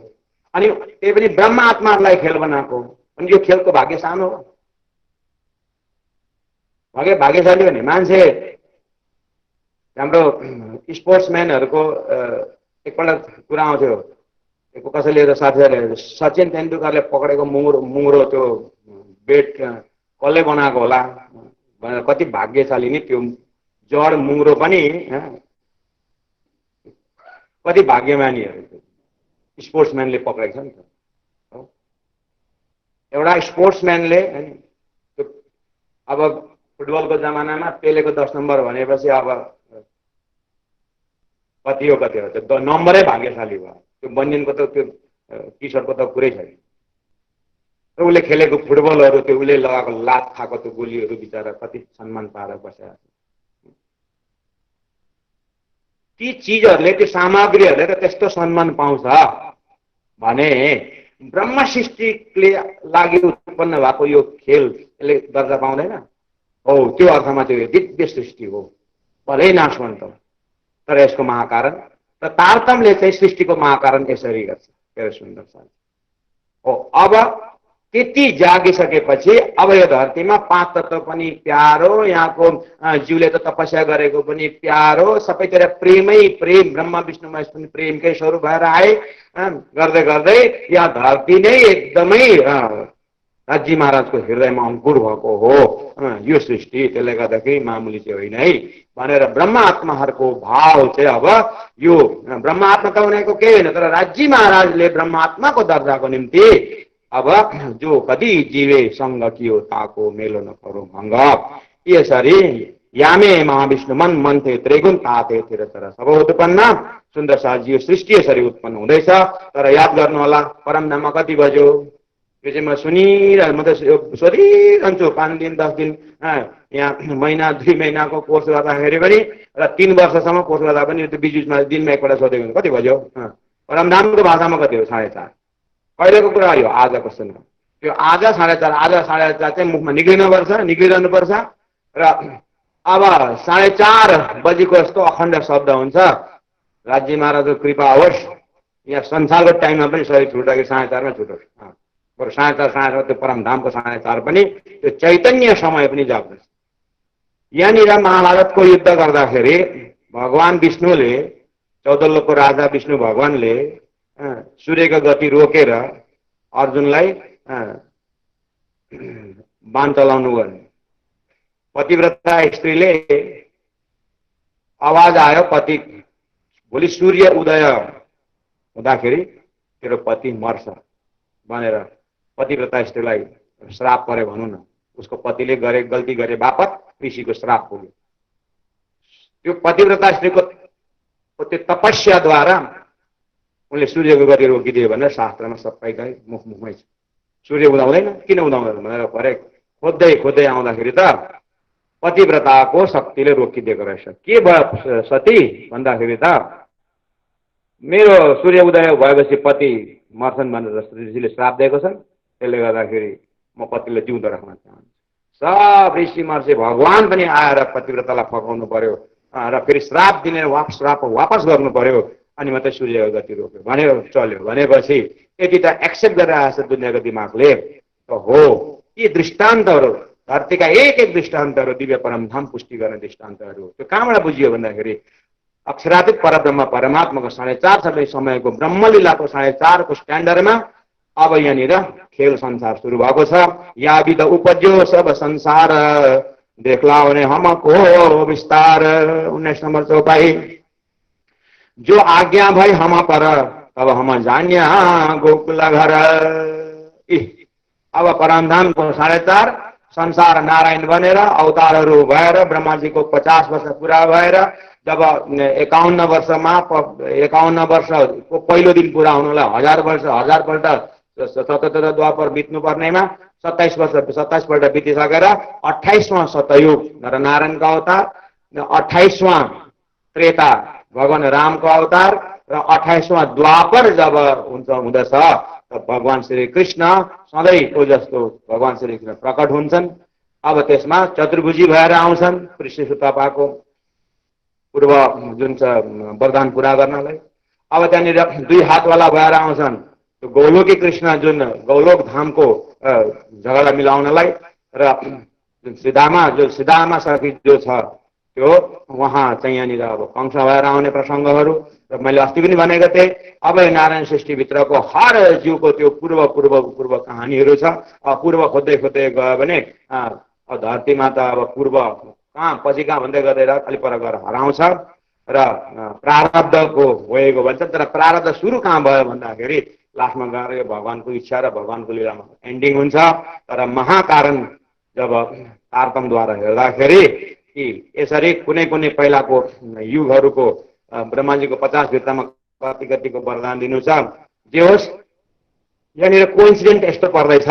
अनि त्यही पनि ब्रह्म आत्मालाई खेल बनाएको। अनि यो खेलको भाग्य सानो हो। भाग्यशाली भने मान्छे हाम्रो स्पोर्ट्सम्यानहरूको एकपल्ट कुरा आउँथ्यो। कसैले एउटा साथीहरूले सचिन तेन्दुलकरले पक्रेको मुङ्रो त्यो बेट कसले बनाएको होला भनेर। कति भाग्यशाली नि त्यो जड मुङ्रो पनि कति भाग्यमानीहरू स्पोर्ट्सम्यानले पक्रेको छ नि त। एउटा स्पोर्ट्सम्यानले अब फुटबलको जमानामा पेलेको 10 नम्बर भनेपछि अब कति हो त्यो नम्बरै भाग्यशाली भयो। त्यो बनियनको त त्यो टी सर्टको त कुरै छैन। र उसले खेलेको फुटबलहरू त्यो उसले लगाएको लात खाएको त्यो गोलीहरू बिचरा कति सम्मान पाएर बसेको छ। ती चिजहरूले त्यो सामग्रीहरूले त त्यस्तो सम्मान पाउँछ भने ब्रह्म सृष्टिले लागि उत्पन्न भएको यो खेल यसले दर्जा पाउँदैन हो। त्यो अर्थमा त्यो दिव्य सृष्टि हो, भलै नाशवन्त तर यसको महाकारण र तारतम्यले चाहिँ सृष्टिको महाकारण यसरी गर्छ। धेरै सुन्दर छ हो। अब त्यति जागिसकेपछि अब यो धरतीमा 5 तत्त्व पनि प्यारो, यहाँको जीवले त तपस्या गरेको पनि प्यारो, सबैतिर प्रेमै प्रेम, ब्रह्मा विष्णु महेश पनि प्रेमकै स्वरूप भएर आए। गर्दै गर्दै यहाँ धरती नै एकदमै राज्य महाराजको हृदयमा अंकुर भएको हो यो सृष्टि। त्यसले गर्दाखेरि मामुली चाहिँ होइन है भनेर ब्रह्म आत्माहरूको भाव चाहिँ अब यो ब्रह्म आत्मा त उनीहरूको केही होइन, तर राज्य महाराजले ब्रह्म आत्माको दर्जाको निम्ति अब जो कति जीवे संग कियो ताको मेलो नकरो भङ्ग। यसरी यामे महाविष्णु मन मन थे त्रिगुण ताते तिर तर सब उत्पन्न। सुन्दर साजी यो सृष्टि यसरी उत्पन्न हुँदैछ। तर याद गर्नु होला परम धाममा कति बज्यो यो चाहिँ म सुनिरहन्छु, म त सोधिरहन्छु 5 दिन 10 दिन यहाँ महिना 2 महिनाको कोर्स गर्दाखेरि पनि र 3 वर्षसम्म कोर्स गर्दा पनि त्यो बिचमा दिनमा एकपल्ट सोधेको हुन्छ कति बज्यो। परमधामको भाषामा कति हो 4:30। कहिलेको कुरा यो आजको सुन्नु। त्यो आज 4:30 आज 4:30 चाहिँ मुखमा निक्लिरहनुपर्छ र अब 4:30 बजीको यस्तो अखण्ड शब्द हुन्छ। राज्य महाराजको कृपा होस् यहाँ संसारको टाइममा पनि सही छुट्दाखेरि 4:30 मा छुटोस्। 4:30 त्यो परमधामको 4:30 पनि त्यो चैतन्य समय पनि जाग्दछ। यहाँनिर महाभारतको युद्ध गर्दाखेरि भगवान विष्णुले 14 लोकको राजा विष्णु भगवानले सूर्यको गति रोकेर अर्जुनलाई बाण चलाउनु गर्ने। पतिव्रता स्त्रीले आवाज आयो पति भोलि सूर्य उदय हुँदाखेरि तेरो पति मर्छ भनेर पतिव्रता स्त्रीलाई श्राप पर्यो भनौँ न। उसको पतिले गल्ती गरे बापत ऋषिको श्राप पुग्यो। त्यो पतिव्रता स्त्रीको त्यो तपस्याद्वारा उनले सूर्यको गति रोकिदियो भनेर शास्त्रमा सबैलाई मुखमै छ। सूर्य उदाउँदैन, किन उदाउँदैन भनेर परे खोज्दै खोज्दै आउँदाखेरि त पतिव्रताको शक्तिले रोकिदिएको रहेछ। के भयो सती भन्दाखेरि त मेरो सूर्य उदय भएपछि पति मर्छन् भनेर ऋषिले श्राप दिएको छ, त्यसले गर्दाखेरि म पतिलाई जिउँदो राख्न चाहन्छु। सब ऋषि महर्षि भगवान पनि आएर पतिव्रतालाई फकाउनु पर्यो र फेरि श्राप दिने श्राप वापस गर्नु पर्यो, अनि मात्रै सूर्यको गति रोक्यो भनेर चल्यो। भनेपछि यति त एक्सेप्ट गरेर आएछ दुनियाँको दिमागले त हो। यी दृष्टान्तहरू धरतीका एक एक दृष्टान्तहरू दिव्य परमधाम पुष्टि गर्ने दृष्टान्तहरू हो। त्यो कहाँबाट बुझियो भन्दाखेरि अक्षरातीत परब्रह्म परमात्माको 4.5 समयको ब्रह्मलीलाको 4.5 को स्ट्यान्डर्डमा अब यहाँनिर खेल संसार सुरु भएको छ। या भी त उपज्यो सब संसार देखला भने हमको विस्तार। 19 नंबर चौपाई। जो आज्ञा भई हम पर तब हम जान्या गोकुल घर। अब परमधामको 4.5 संसार नारायण बनेर अवतारहरू भएर ब्रह्माजीको 50 वर्ष पुरा भएर जब 51 वर्षमा 51 वर्षको पहिलो दिन पुरा हुनलाई 1000 पल्ट 77 द्वापर बित्नु पर्नेमा 27 पल्ट बितिसकेर 28वां सतयुग नरनारायणको अवतार, 28वां त्रेता भगवान रामको अवतार र 28वां द्वापर जब हुँदछ भगवान श्री कृष्ण सधैँको जस्तो भगवान श्री कृष्ण प्रकट हुन्छन्। अब त्यसमा चतुर्भुजी भएर आउँछन् कृष्ण सुतपाको पूर्व जुन छ वरदान पूरा गर्नलाई। अब त्यहाँनिर 2 हातवाला भएर आउँछन् गौलोकी कृष्ण जुन गौलोक धामको झगडा मिलाउनलाई र सिद्धामा सखी जो छ त्यो उहाँ चाहिँ यहाँनिर अब कंस भएर आउने प्रसङ्गहरू र मैले अस्ति पनि भनेको थिएँ। अब नारायण सृष्टिभित्रको हर जीवको त्यो पूर्व कहानीहरू छ। पूर्व खोज्दै गयो भने धरतीमा त अब पूर्व कहाँ पछि कहाँ भन्दै गर्दै अलि पर गएर हराउँछ र प्रारब्धको भएको भन्छ। तर प्रारब्ध सुरु कहाँ भयो भन्दाखेरि लास्टमा गएर यो भगवानको इच्छा र भगवानको लीलामा एन्डिङ हुन्छ। तर महाकारण जब तारतम्यद्वारा हेर्दाखेरि कि यसरी कुनै पहिलाको युगहरूको ब्रह्माजीको 50 भित्तामा कतिको वरदान दिनु छ। जे होस् यहाँनिर कोइन्सिडेन्ट यस्तो पर्दैछ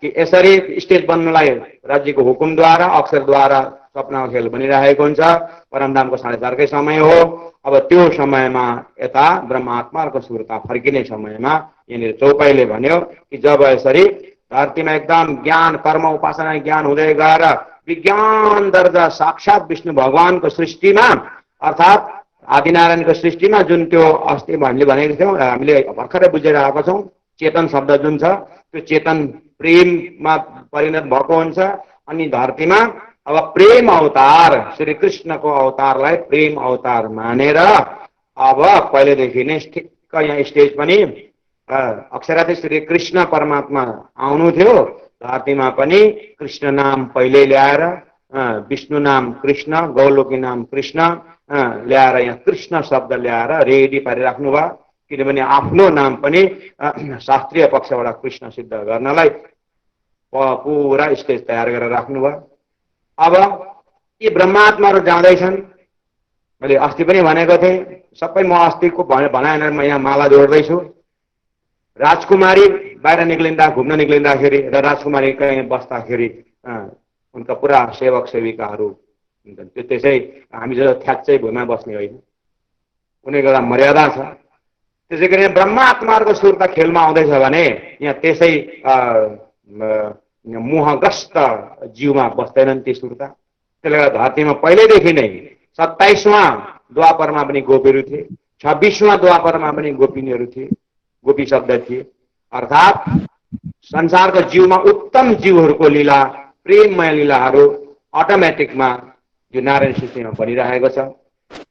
कि यसरी स्टेज बन्नलाई राज्यको हुकुमद्वारा अक्षरद्वारा सपनाको खेल बनिरहेको हुन्छ। परमधामको 4.5 समय हो। अब त्यो समयमा यता ब्रह्मात्माको सुरता फर्किने समयमा यहाँनिर चौपाईले भन्यो कि जब यसरी धरतीमा एकदम ज्ञान कर्म उपासना ज्ञान हुँदै गएर विज्ञान दर्जा साक्षात विष्णु भगवानको सृष्टिमा अर्थात् आदिनारायणको सृष्टिमा जुन त्यो अस्ति हामीले भनेको थियौँ हामीले भर्खरै बुझेर आएको छौँ चेतन शब्द जुन छ त्यो चेतन प्रेममा परिणत भएको हुन्छ। अनि धरतीमा अब प्रेम अवतार श्री कृष्णको अवतारलाई प्रेम अवतार मानेर अब पहिलेदेखि नै ठिक्क यहाँ स्टेज पनि अक्षरातीत श्री कृष्ण परमात्मा आउनु थियो। धरतीमा पनि कृष्ण नाम पहिले ल्याएर विष्णु नाम कृष्ण गौलोकी नाम कृष्ण ल्याएर यहाँ कृष्ण शब्द ल्याएर रेडी पारिराख्नु भयो। किनभने आफ्नो नाम पनि शास्त्रीय पक्षबाट कृष्ण सिद्ध गर्नलाई पुरा स्टेज तयार गरेर राख्नु भयो। अब यी ब्रह्मात्माहरू जाँदैछन्। मैले अस्ति पनि भनेको थिएँ सबै म अस्तिको भनाएन म यहाँ माला जोड्दैछु। राजकुमारी बाहिर निक्लिँदा घुम्न निक्लिँदाखेरि र राजकुमारी कहीँ बस्दाखेरि उनका पुरा सेवक सेविकाहरू हुन्छन्। त्यो त्यसै हामी जस्तो थ्याच्चै भुइँमा बस्ने होइन, उनीहरूको एउटा मर्यादा छ। त्यसै गरी ब्रह्मात्माहरूको सुरता खेलमा आउँदैछ भने यहाँ त्यसै मोहग्रस्त जीवमा बस्दैनन् ती सुरता। त्यसले गर्दा धरतीमा पहिल्यैदेखि नै 27वां द्वापरमा पनि गोपीहरू थिए, 26वां द्वापरमा पनि गोपिनीहरू थिए, गोपी शब्द थिए। अर्थात् संसारको जीवमा उत्तम जीवहरूको लीला प्रेममय लीलाहरू अटोमेटिकमा यो नारायण सृष्टिमा बनिरहेको छ।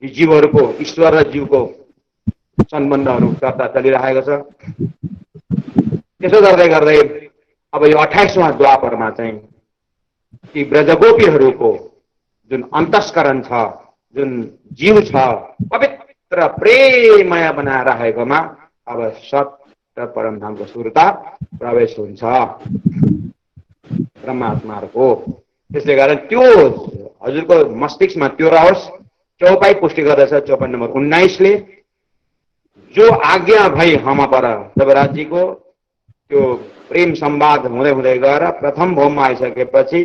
यी जीवहरूको ईश्वर र जीवको सम्बन्धहरू चर्चा चलिरहेको छ। त्यसो गर्दै गर्दै अब यो 28वां द्वापरमा चाहिँ ती ब्रजगोपीहरूको जुन अन्तस्करण छ, जुन जीव छ, पवित्र प्रेममय बनाएर राखेकोमा अब सत र परमधामको सुरता प्रवेश हुन्छ ब्रह्मात्माहरूको। त्यसले गर्दा त्यो हजुरको मस्तिष्कमा त्यो रहोस्। चौपाई पुष्टि गर्दछ, चौपाई नम्बर 19 ले जो आज्ञा भई हम पर देवराजीको त्यो प्रेम संवाद हुँदै हुँदै गएर प्रथम भोममा आइसकेपछि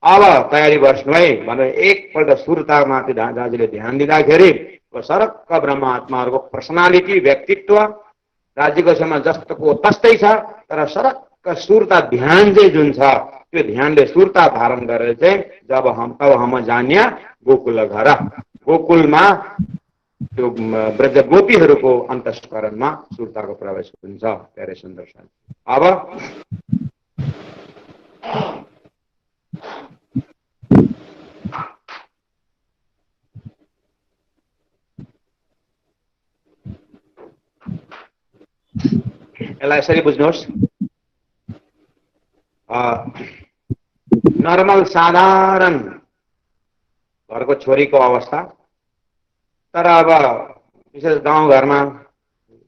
अब तयारी बस्नु है भनेर एकपल्ट सुरतामाथि दाजुले ध्यान दिँदाखेरि सरक्क ब्रह्मात्माहरूको पर्सनालिटी, व्यक्तित्व राज्यको छेउमा जस्तोको तस्तै छ, तर सरक्क सुरता ध्यान चाहिँ जुन छ त्यो ध्यानले सुरता धारण गरेर चाहिँ तब हम जान्या गोकुल घर, गोकुलमा त्यो ब्रज गोपीहरूको अन्तस्करणमा सुरताको प्रवेश हुन्छ। प्यारे सुन्दर साथी, अब यसलाई यसरी बुझ्नुहोस्। नर्मल साधारण घरको छोरीको अवस्था, तर अब विशेष गाउँघरमा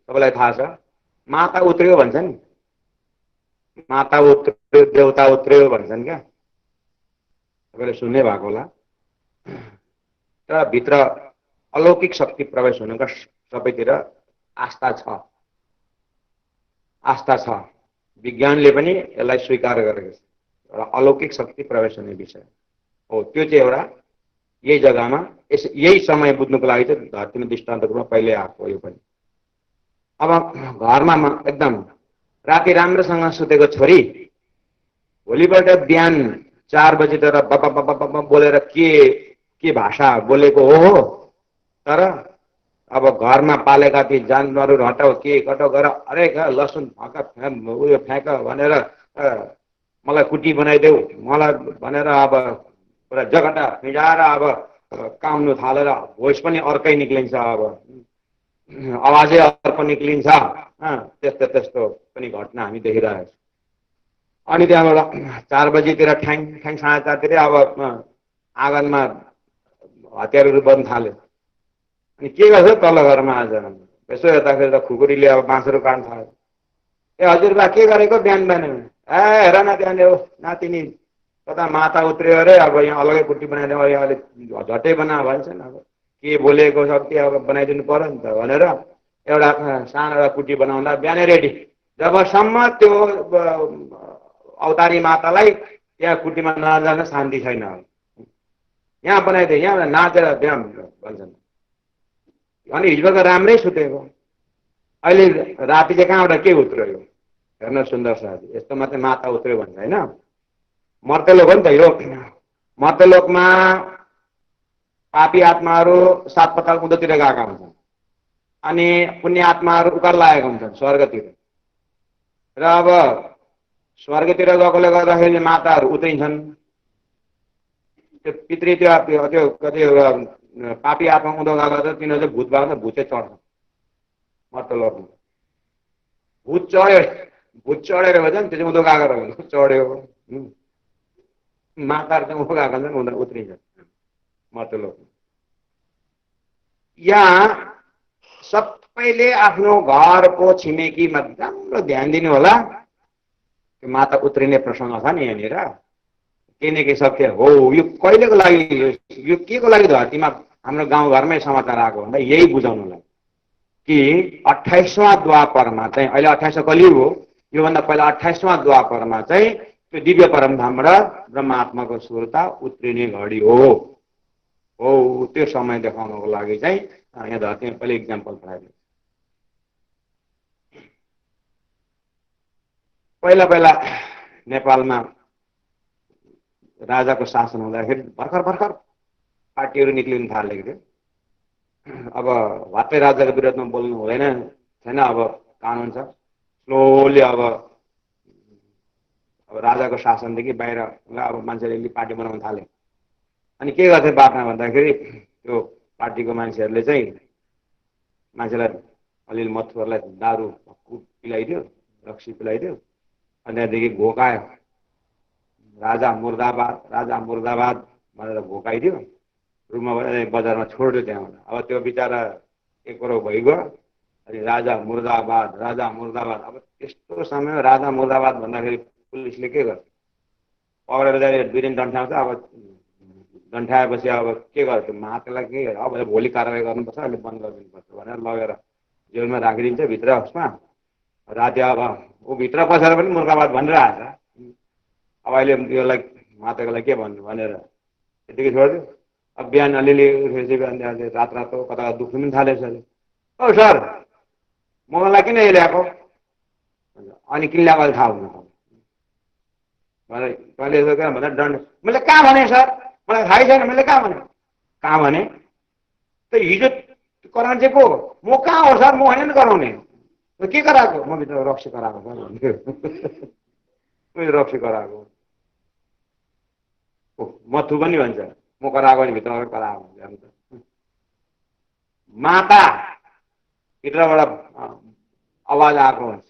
सबैलाई थाहा छ, माता उत्रियो भन्छ नि, माता उत्रियो देउता उत्रियो भन्छन् क्या, सबैले सुन्नै भएको होला। तर भित्र अलौकिक शक्ति प्रवेश हुनुको सबैतिर आस्था छ, आस्था छ। विज्ञानले पनि यसलाई स्वीकार गरेको छ, एउटा अलौकिक शक्ति प्रवेश हुने विषय हो। त्यो चाहिँ एउटा यही जग्गामा यही समय बुझ्नुको लागि चाहिँ धरतीमा दृष्टान्तको रूपमा पहिले आएको यो पनि। अब घरमा एकदम राति राम्रोसँग सुतेको छोरी भोलिपल्ट बिहान 4 बजीतिर बाबा बाबा बाबा बोलेर के भाषा बोलेको हो, तर अब घरमा पालेका ती जानवरहरू हटाऊ के कटाउ गर, अरे लसुन उयो फ्याँक भनेर मलाई कुटी बनाइदेऊ मलाई भनेर अब पुरा जगटा फिजाएर अब काम्नु थालेर भोइस पनि अर्कै निक्लिन्छ, अब आवाजै अर्को निक्लिन्छ। त्यस्तो त्यस्तो पनि घटना हामी देखिरहेको छौँ। अनि त्यहाँबाट 4 बजीतिर ठ्याङ ठ्याङ 4:30 अब आँगनमा हतियारहरू बन्द थाल्यो। अनि के गर्छ तल्लो घरमा आज यसो हेर्दाखेरि त खुकुरीले अब बाँसहरू काट्न थाल्यो। ए हजुरबा के गरेको बिहान बिहान? हेर न त्यहाँनिर नातिनी कता माता उत्रियो अरे, अब यहाँ अलगै कुटी बनाइदियो, यहाँ अलिक झट्टै बना भन्छन्। अब के बोलेको शक्ति अब बनाइदिनु पर्यो नि त भनेर एउटा सानो एउटा कुटी बनाउँदा बिहानै रेडी। जबसम्म त्यो अवतारी मातालाई त्यहाँ कुटीमा नजान शान्ति छैन, यहाँ बनाइदिए यहाँ नाचेर बिहान भन्छन्। अनि हिजो त राम्रै सुतेको, अहिले राति चाहिँ कहाँबाट के उत्रियो? हेर्न सुन्दर साथी, यस्तो मात्रै माता उत्रियो भन्छ होइन। मर्त्यलोक हो नि त यो। मर्त्यलोकमा पापी आत्माहरू 7 पताल उँधोतिर गएका हुन्छन् अनि पुण्य आत्माहरू उकालो लागेका हुन्छन् स्वर्गतिर। र अब स्वर्गतिर गएकोले गर्दाखेरि माताहरू उत्रिन्छन्। त्यो पितृ त्यो कति पापी आत्मा उँधो गएको त तिनीहरू चाहिँ भूत भएको, भूत चाहिँ चढ्छ मर्त्यलोकमा। भूत चढेर भन्छ नि, त्यो चाहिँ उँधो गएको रहेछ, चढ्यो। माताहरू चाहिँ उँधो गएको हुन्छ नि, उत्रिन्छ मर्त्यलोकमा। यहाँ सबैले आफ्नो घरको छिमेकीमा राम्रो ध्यान दिनु होला। त्यो माता उत्रिने प्रसङ्ग छ नि यहाँनिर, केही न केही सत्य हो। यो कहिलेको लागि, यो के को लागि धरतीमा हाम्रो गाउँघरमै समाचार आएको भन्दा यही बुझाउनुलाई कि 28वां द्वापरमा चाहिँ, अहिले 28वां कलियुग हो, योभन्दा पहिला 28वां द्वापरमा चाहिँ त्यो दिव्य परमधामबाट ब्रह्मात्माको सुरता उत्रिने घडी हो। त्यो समय देखाउनको लागि चाहिँ यहाँ धरतीमा पहिले इक्जाम्पल पठाइदियो। पहिला पहिला नेपालमा राजाको शासन हुँदाखेरि भर्खर भर्खर पार्टीहरू निक्लिन थालेको थियो। अब वात्तै राजाको विरोधमा बोल्नु हुँदैन छैन, अब कानुन छ। स्लोली अब राजाको शासनदेखि बाहिर अब मान्छेले पार्टी बनाउन थाले। अनि के गर्थे बाटमा भन्दाखेरि त्यो पार्टीको मान्छेहरूले चाहिँ मान्छेलाई अलिअलि मथुरलाई दारू पिलाइदियो, रक्सी पिलाइदियो, अनि त्यहाँदेखि घोकायो, राजा मुर्दाबाद भनेर भोकाइदियो, रुममा बजारमा छोड्यो त्यहाँबाट। अब त्यो बिचरा एकरो भइगयो, अनि राजा मुर्दाबाद। अब त्यस्तो समय राजा मुर्दाबाद भन्दाखेरि पुलिसले के गर्छ? पक्रेर जाने 2 दिन डन्ठाउँछ। अब डन्ठाएपछि अब के गर्छ? महात्मालाई के अब भोलि कारवाही गर्नुपर्छ, अहिले बन्द गरिदिनुपर्छ भनेर लगेर जेलमा राखिदिन्छ भित्र। उसमा राति अब ऊ भित्र बसेर पनि मुर्दाबाद भनिरहेछ। अब अहिले यसलाई महात्मालाई के भन्नु भनेर त्यतिकै छोड्यो। अब बिहान अलिअलि उठेपछि बिहान रात कता दुख्नु पनि थालेछ। औ सर, मलाई किन यो ल्याएको? अनि किन ल्याएको थाहा हुनु भने कहिले यसो क्या भन्दा दण्ड। मैले कहाँ भने सर? मलाई थाहै छैन। मैले कहाँ भने? त हिजो कराउने चाहिँ को? म कहाँ हो सर? म होइन नि कराउने। के कराएको? म भित्र रक्सी कराएको सर भन्थ्यो। रक्सी कराएको। मथु पनि भन्छ, म कराएको नि भित्र कराएको। माता भित्रबाट आवाज आएको हुन्छ।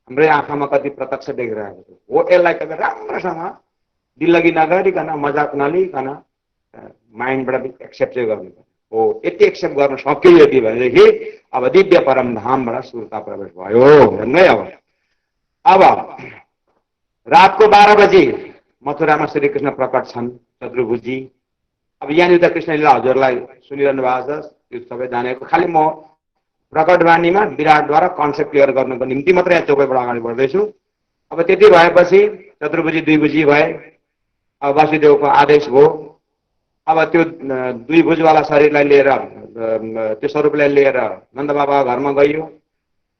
हाम्रै आँखामा कति प्रत्यक्ष देखिरहेको छ हो। यसलाई कति राम्रोसँग दिल्लगी नगरिकन, मजाक नलिकन माइन्डबाट एक्सेप्ट चाहिँ गर्नु हो। यति एक्सेप्ट गर्न सक्यो यति भनेदेखि अब दिव्य परम धामबाट सुरता प्रवेश भयो भन्दै। अब रातको 12 बजे मथुरामा श्री कृष्ण प्रकट छन्, चतुर्भुजी। अब यहाँनिर त कृष्णलीला हजुरलाई सुनिरहनु भएको छ, त्यो सबै जानेको। खालि म प्रकट वाणीमा विराटद्वारा कन्सेप्ट क्लियर गर्नको निम्ति मात्रै यहाँ चौकैबाट अगाडि बढ्दैछु। अब त्यति भएपछि चतुर्भुजी 2 भुजी भए। अब वासुदेवको आदेश भयो। अब त्यो 2 भुजवाला शरीरलाई लिएर, त्यो स्वरूपलाई लिएर नन्द बाबा घरमा गइयो।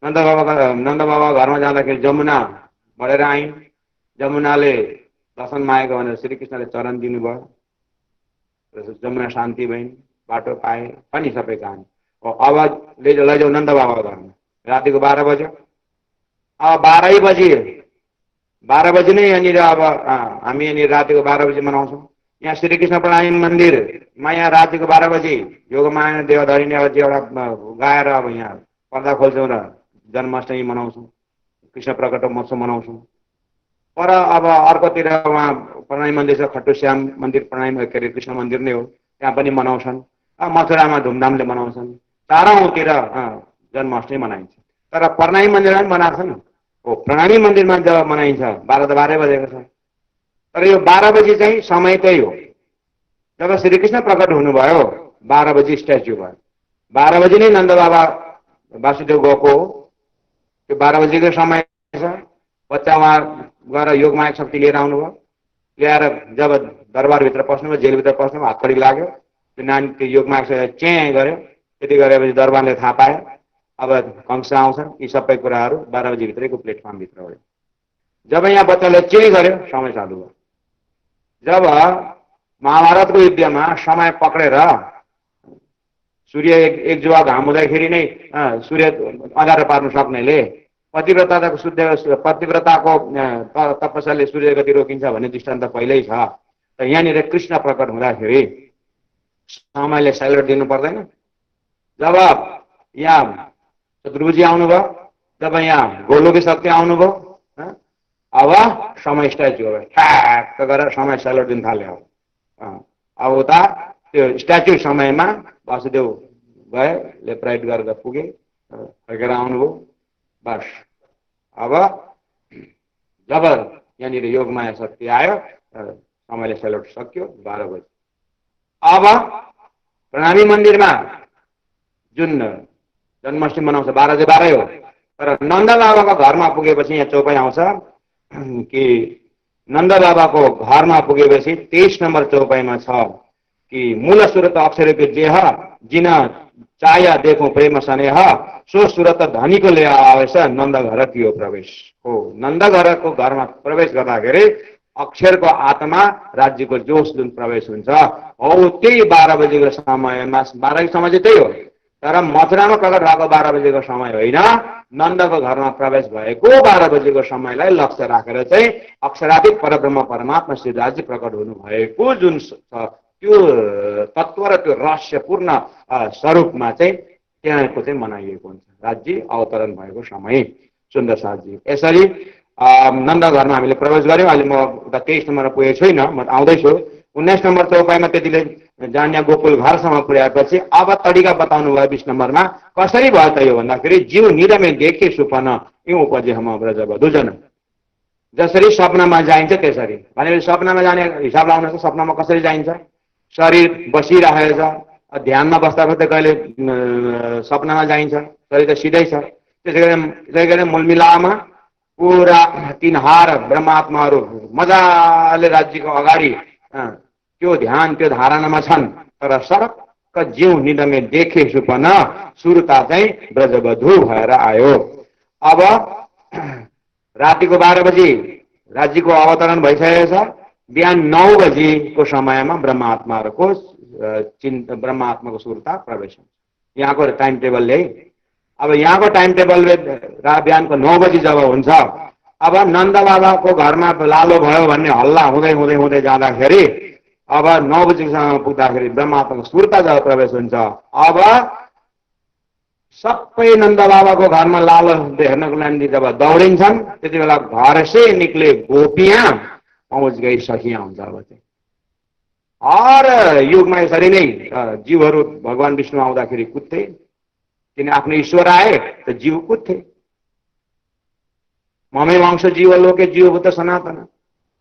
नन्द बाबा घरमा जाँदाखेरि जमुना बढेर आइन्। जमुनाले दर्शन मागेको भनेर श्रीकृष्णले चरण दिनुभयो। जमुना शान्ति भइन्, बाटो पाए पनि सबै कहानी। अब लैजाऊ नन्द बाबा घरमा। रातिको 12 बज्यो। अब 12 बजी नै यहाँनिर अब हामी यहाँनिर रातिको 12 बजी मनाउँछौँ। यहाँ श्रीकृष्ण प्रणामी मन्दिरमा यहाँ रातिको 12 बजी योगमाया देवधरीले अब एउटा गाएर अब यहाँ पर्दा खोल्छौँ र जन्माष्टमी मनाउँछौँ, कृष्ण प्रकट महोत्सव मनाउँछौँ। पर अब अर्कोतिर उहाँ प्रणामी मन्दिर छ, खट्टुश्याम मन्दिर प्रणामी के अरे कृष्ण मन्दिर नै हो, त्यहाँ पनि मनाउँछन्। मथुरामा धुमधामले मनाउँछन्। चारौँतिर जन्माष्टमी मनाइन्छ। तर प्रणामी मन्दिरमा पनि मनाएको छ नि। हो, प्रणामी मन्दिरमा जब मनाइन्छ 12 बजेको छ। तर यो 12 बजी चाहिँ समय त्यही हो जब श्रीकृष्ण प्रकट हुनुभयो। 12 बजी स्ट्याच्यु भयो। 12 बजी नै नन्द बाबा वासुदेव गएको हो। त्यो 12 बजीको समय छ। बच्चा उहाँ गएर योगमाया शक्ति लिएर आउनुभयो। ल्याएर जब दरबारभित्र पस्नुभयो, जेलभित्र पस्नुभयो, हातखडी लाग्यो। त्यो नानी त्यो योगमाया चे गर्यो। त्यति गरेपछि दरबारले थाहा पायो। अब कंस आउँछन्। यी सबै कुराहरू 12 बजीभित्रैको प्लेटफर्मभित्र हो। जब यहाँ बच्चाले चे गर्यो, समय चालु भयो। जब महाभारतको युद्धमा समय पक्रेर सूर्य एक जुवा घाम हुँदाखेरि नै सूर्य अँध्यारो पार्न सक्नेले पतिव्रताको तपस्याले सूर्य गति रोकिन्छ भन्ने दृष्टान्त पहिल्यै छ। त यहाँनिर कृष्ण प्रकट हुँदाखेरि समयले सेल्युट दिनु पर्दैन। जब यहाँ चतुर्भुजी आउनुभयो, जब यहाँ गोलोकी शक्ति आउनुभयो, अब समय स्ट्याच्यु हो। ठ्याक्क गरेर समय सेल्युट दिन थाल्यो। अब उता त्यो स्ट्याच्यु समयमा वासुदेव गए, लेफ्ट राइट गरेर पुगे, फर्केर आउनुभयो। बस अब जब यहाँनिर योगमाया शक्ति आयो, समयले सेल्युट सक्यो। 12 बजी। अब प्रणामी मन्दिरमा जुन जन्माष्टमी मनाउँछ 12 बजे 12 हो। तर नन्द बाबाको घरमा पुगेपछि यहाँ चौपाई आउँछ कि नन्द बाबाको घरमा पुगेपछि 23 नम्बर चौपाईमा छ कि मूल सुरत अक्षरको जेह जिन चाया देखौँ प्रेम स्नेह सो सुरत धनीको ले आएछ नन्द घर कियो प्रवेश हो। नन्द घरको घरमा प्रवेश गर्दाखेरि अक्षरको आत्मा राज्यको जोश जुन प्रवेश हुन्छ हो, त्यही 12 बजेको समयमा। 12 को समय चाहिँ त्यही हो। तर मथुरामा प्रकट भएको 12 बजेको समय होइन, नन्दको घरमा प्रवेश भएको 12 बजेको समयलाई लक्ष्य राखेर चाहिँ अक्षरातीत परब्रह्म परमात्मा श्री राज्य प्रकट हुनु भएको जुन त्यो तत्व र त्यो रहस्यपूर्ण स्वरूपमा चाहिँ त्यहाँको चाहिँ मनाइएको हुन्छ राज्य अवतरण भएको समय। सुन्दर साथजी, यसरी नन्द घरमा हामीले प्रवेश गऱ्यौँ। अहिले म उता 23 नम्बरमा पुगेको छुइनँ, म आउँदैछु। 19 नम्बर चौपाईमा त्यतिले जान्या गोकुल घरसम्म पुर्याएपछि अब तरिका बताउनु भयो 20 नम्बरमा। कसरी भयो त यो भन्दाखेरि जीव निरमे देखे सुपन यो उपजे हम ब्रजवधु जन। जसरी सपनामा जाइन्छ त्यसरी भनेपछि सपनामा जाने हिसाब लाउनु छ। सपनामा कसरी जाइन्छ? शरीर बसिरहेको छ, ध्यानमा बस्दा बस्दै कहिले सपनामा जाइन्छ, शरीर त सिधै छ। त्यसै गरी मूलमिलामा पुरा तिनहार ब्रह्मात्माहरू मजाले राज्यको अगाडि त्यो ध्यान त्यो धारणामा छन्। तर सरक्क जीव निदमे देखे सुपन सुरता चाहिँ ब्रजवधु भएर आयो। अब रातिको 12 बजी राज्यको अवतरण भइसकेको छ। बिहान 9 बजीको समयमा ब्रह्मात्माको सुरता प्रवेश हुन्छ। यहाँको टाइम टेबलले अब यहाँको टाइम टेबलले बिहानको 9 बजी जब हुन्छ, अब नन्द बाबाको घरमा लालो भयो भन्ने हल्ला हुँदै हुँदै हुँदै जाँदाखेरि अब 9 बजीसम्म पुग्दाखेरि ब्रह्मात्माको सुरता जब प्रवेश हुन्छ, अब सबै नन्द बाबाको घरमा लालो हेर्नको लागि जब दौडिन्छन्, त्यति बेला घर से निक्ले गोपियाँ पहुँच गई सखियाँ हुन्छ। अब चाहिँ हर युगमा यसरी नै जीवहरू भगवान विष्णु आउँदाखेरि कुद्थे, किन आफ्नो ईश्वर आए त जीव कुद्थे। ममै वंश जीव लोके जीव त सनातन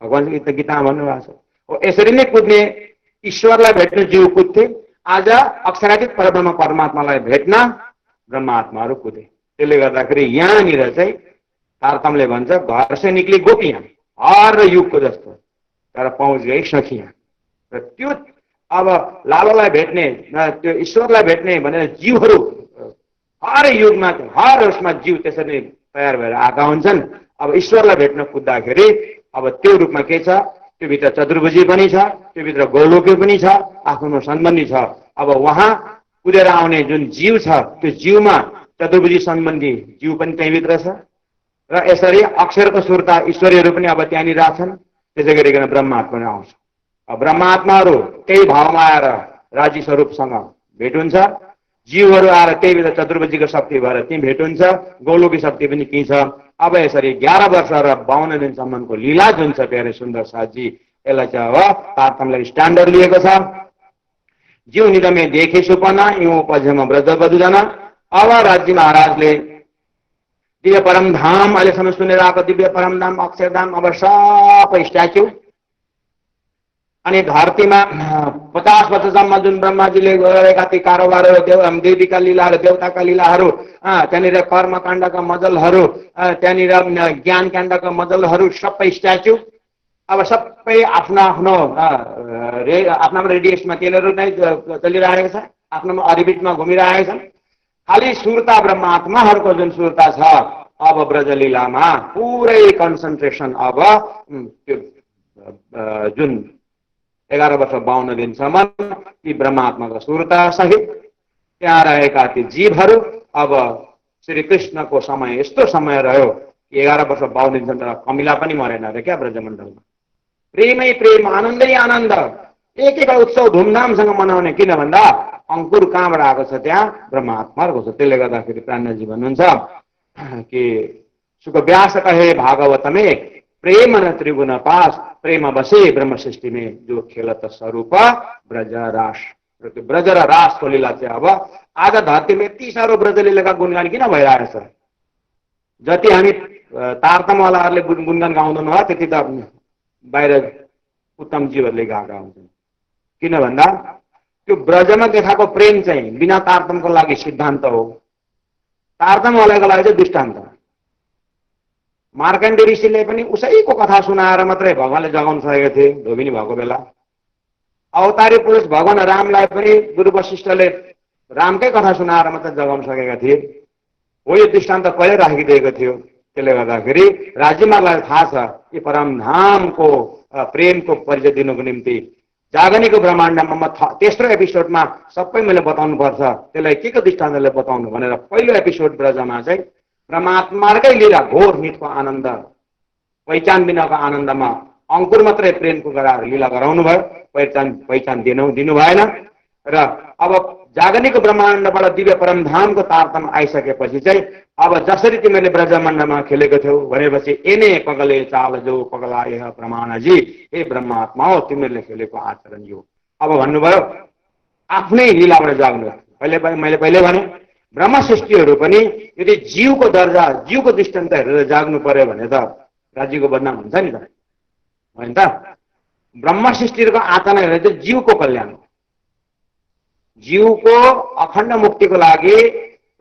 भगवान गीता भन्नुभएको छ। हो यसरी नै कुद्ने ईश्वरलाई भेट्न जीव कुद्थे। आज अक्षरातीत परब्रह्म परमात्मालाई भेट्न ब्रह्मात्माहरू कुदे। त्यसले गर्दाखेरि यहाँनिर चाहिँ तारतम्यले भन्छ घर से निक्ली गोपियाँ, हर युगको जस्तो तर पहुँच गई सखियाँ। र त्यो अब लालोलाई भेट्ने त्यो ईश्वरलाई भेट्ने भनेर जीवहरू हर युगमा हर उसमा जीव त्यसरी तयार भएर आएका हुन्छन्। अब ईश्वरलाई भेट्न कुद्दाखेरि अब त्यो रूपमा के छ? त्यो भित्र चतुर्भुजी पनि छ, त्यो भित्र गोलोकी पनि छ, आफ्नो सम्बन्धी छ। अब वहाँ कुदेर आउने जुन जीव छ त्यो जीवमा चतुर्भुजी सम्बन्धी जीव पनि त्यहीँभित्र छ। र यसरी अक्षरको सुरता ईश्वरीहरू पनि अब त्यहाँनिर छन्। त्यसै गरिकन ब्रह्मात्मा आउँछ। अब ब्रह्मात्माहरू त्यही भावमा आएर राजी स्वरूपसँग भेट हुन्छ। जीवहरू आएर त्यही बेला चतुर्भुजीको शक्ति भएर त्यहीँ भेट हुन्छ। गोलोकी शक्ति पनि त्यही छ। अब यसरी 11 वर्ष र 52 दिनसम्मको लीला जुन छ प्यारे सुन्दर साथजी, यसलाई चाहिँ अब तारतम्यले स्ट्यान्डर्ड लिएको छ। जीव निदमे देखे सुपना यो उपजमा ब्रजवधु जना। अब राज्य महाराजले दिव्य परमधाम अहिलेसम्म सुनेर आएको दिव्य परमधाम अक्षरधाम अब सबै स्ट्याच्यु अनि धरतीमा 50 वर्षसम्म जुन ब्रह्माजीले गरेका ती कारोबारहरू, देवीका लीलाहरू, देवताका लीलाहरू, त्यहाँनिर कर्मकाण्डका मजलहरू, त्यहाँनिर ज्ञान काण्डका मजलहरू सबै स्ट्याच्यु। अब सबै आफ्नो आफ्नो रेडियसमा तेलहरू नै चलिरहेको छ, आफ्नो अर्बिटमा घुमिरहेको छ। खालि सुरता ब्रह्मात्माहरूको जुन सुरता छ अब ब्रजलीलामा पुरै कन्सन्ट्रेसन अब त्यो जुन 11 वर्ष 52 दिनसम्म ती ब्रह्मात्माको सुरता सहित त्यहाँ रहेका ती जीवहरू अब श्री कृष्णको समय यस्तो समय रह्यो 11 वर्ष 52 दिनसम्म कमिला पनि मरेन अरे क्या ब्रजमण्डलमा। प्रेमै प्रेम, आनन्दै आनन्द, एक उत्सव धुमधामसँग मनाउने। किन भन्दा अंकुर कहाँबाट आएको छ? त्यहाँ ब्रह्मात्माको छ। त्यसले गर्दाखेरि प्राणजी भन्नुहुन्छ कि सुख व्यास कहे भागवतमे प्रेम न त्रिगुण पास प्रेम बसे ब्रह्म सृष्टि में जो खेलत स्वरूप ब्रज रास। ब्रज र रासको लीला चाहिँ अब आज धरतीमा यति साह्रो ब्रजलीलाका गुणगान किन भइरहेको छ? जति हामी तारतम्यवालाहरूले गुणगान गाउँदैनौँ होला त्यति त बाहिर उत्तम जीवहरूले गाएका हुन्छन्। किन भन्दा त्यो ब्रजमा देखाएको प्रेम चाहिँ बिना तारतम्यको लागि सिद्धान्त हो, तारतम्यवालाको लागि चाहिँ दृष्टान्त। मार्कण्डे ऋषिले पनि उसैको कथा सुनाएर मात्रै भगवानले जगाउन सकेको थिए धोबिनी भएको बेला। अवतारी पुरुष भगवान रामलाई पनि गुरु वशिष्ठले रामकै कथा सुनाएर मात्रै जगाउन सकेका थिए। हो यो दृष्टान्त कहिले राखिदिएको थियो। त्यसले गर्दाखेरि राज्यमालाई थाहा छ कि परमधामको प्रेमको परिचय दिनुको निम्ति जागनीको ब्रह्माण्डमा म तेस्रो एपिसोडमा सबै मैले बताउनु पर्छ। त्यसलाई के को दृष्टान्तले बताउनु भनेर पहिलो एपिसोड ब्रजमा चाहिँ ब्रह्मात्माकै लीला घोर नितको आनन्द पहिचान बिनाको आनन्दमा अंकुर मात्रै प्रेमको गराएर लीला गराउनु भयो। पहिचान दिनु भएन। र अब जागनिको ब्रह्माण्डबाट दिव्य परमधामको तारतम आइसकेपछि चाहिँ अब जसरी तिमीले ब्रजमण्डमा खेलेको थियौ भनेपछि एने पगले चाल जो पगलाए प्रमाणजी, हे ब्रह्मात्मा हो तिमीले खेलेको आचरण यो। अब भन्नुभयो आफ्नै लीलाबाट जाग्नु। मैले पहिले भने ब्रह्म सृष्टिहरू पनि यदि जीवको दर्जा जीवको दृष्टान्त हेरेर जाग्नु पर्यो भने त राज्यको बदनाम हुन्छ नि त, होइन त? ब्रह्म सृष्टिको आचरण हेरेर चाहिँ जीवको कल्याण हो। जीवको अखण्ड मुक्तिको लागि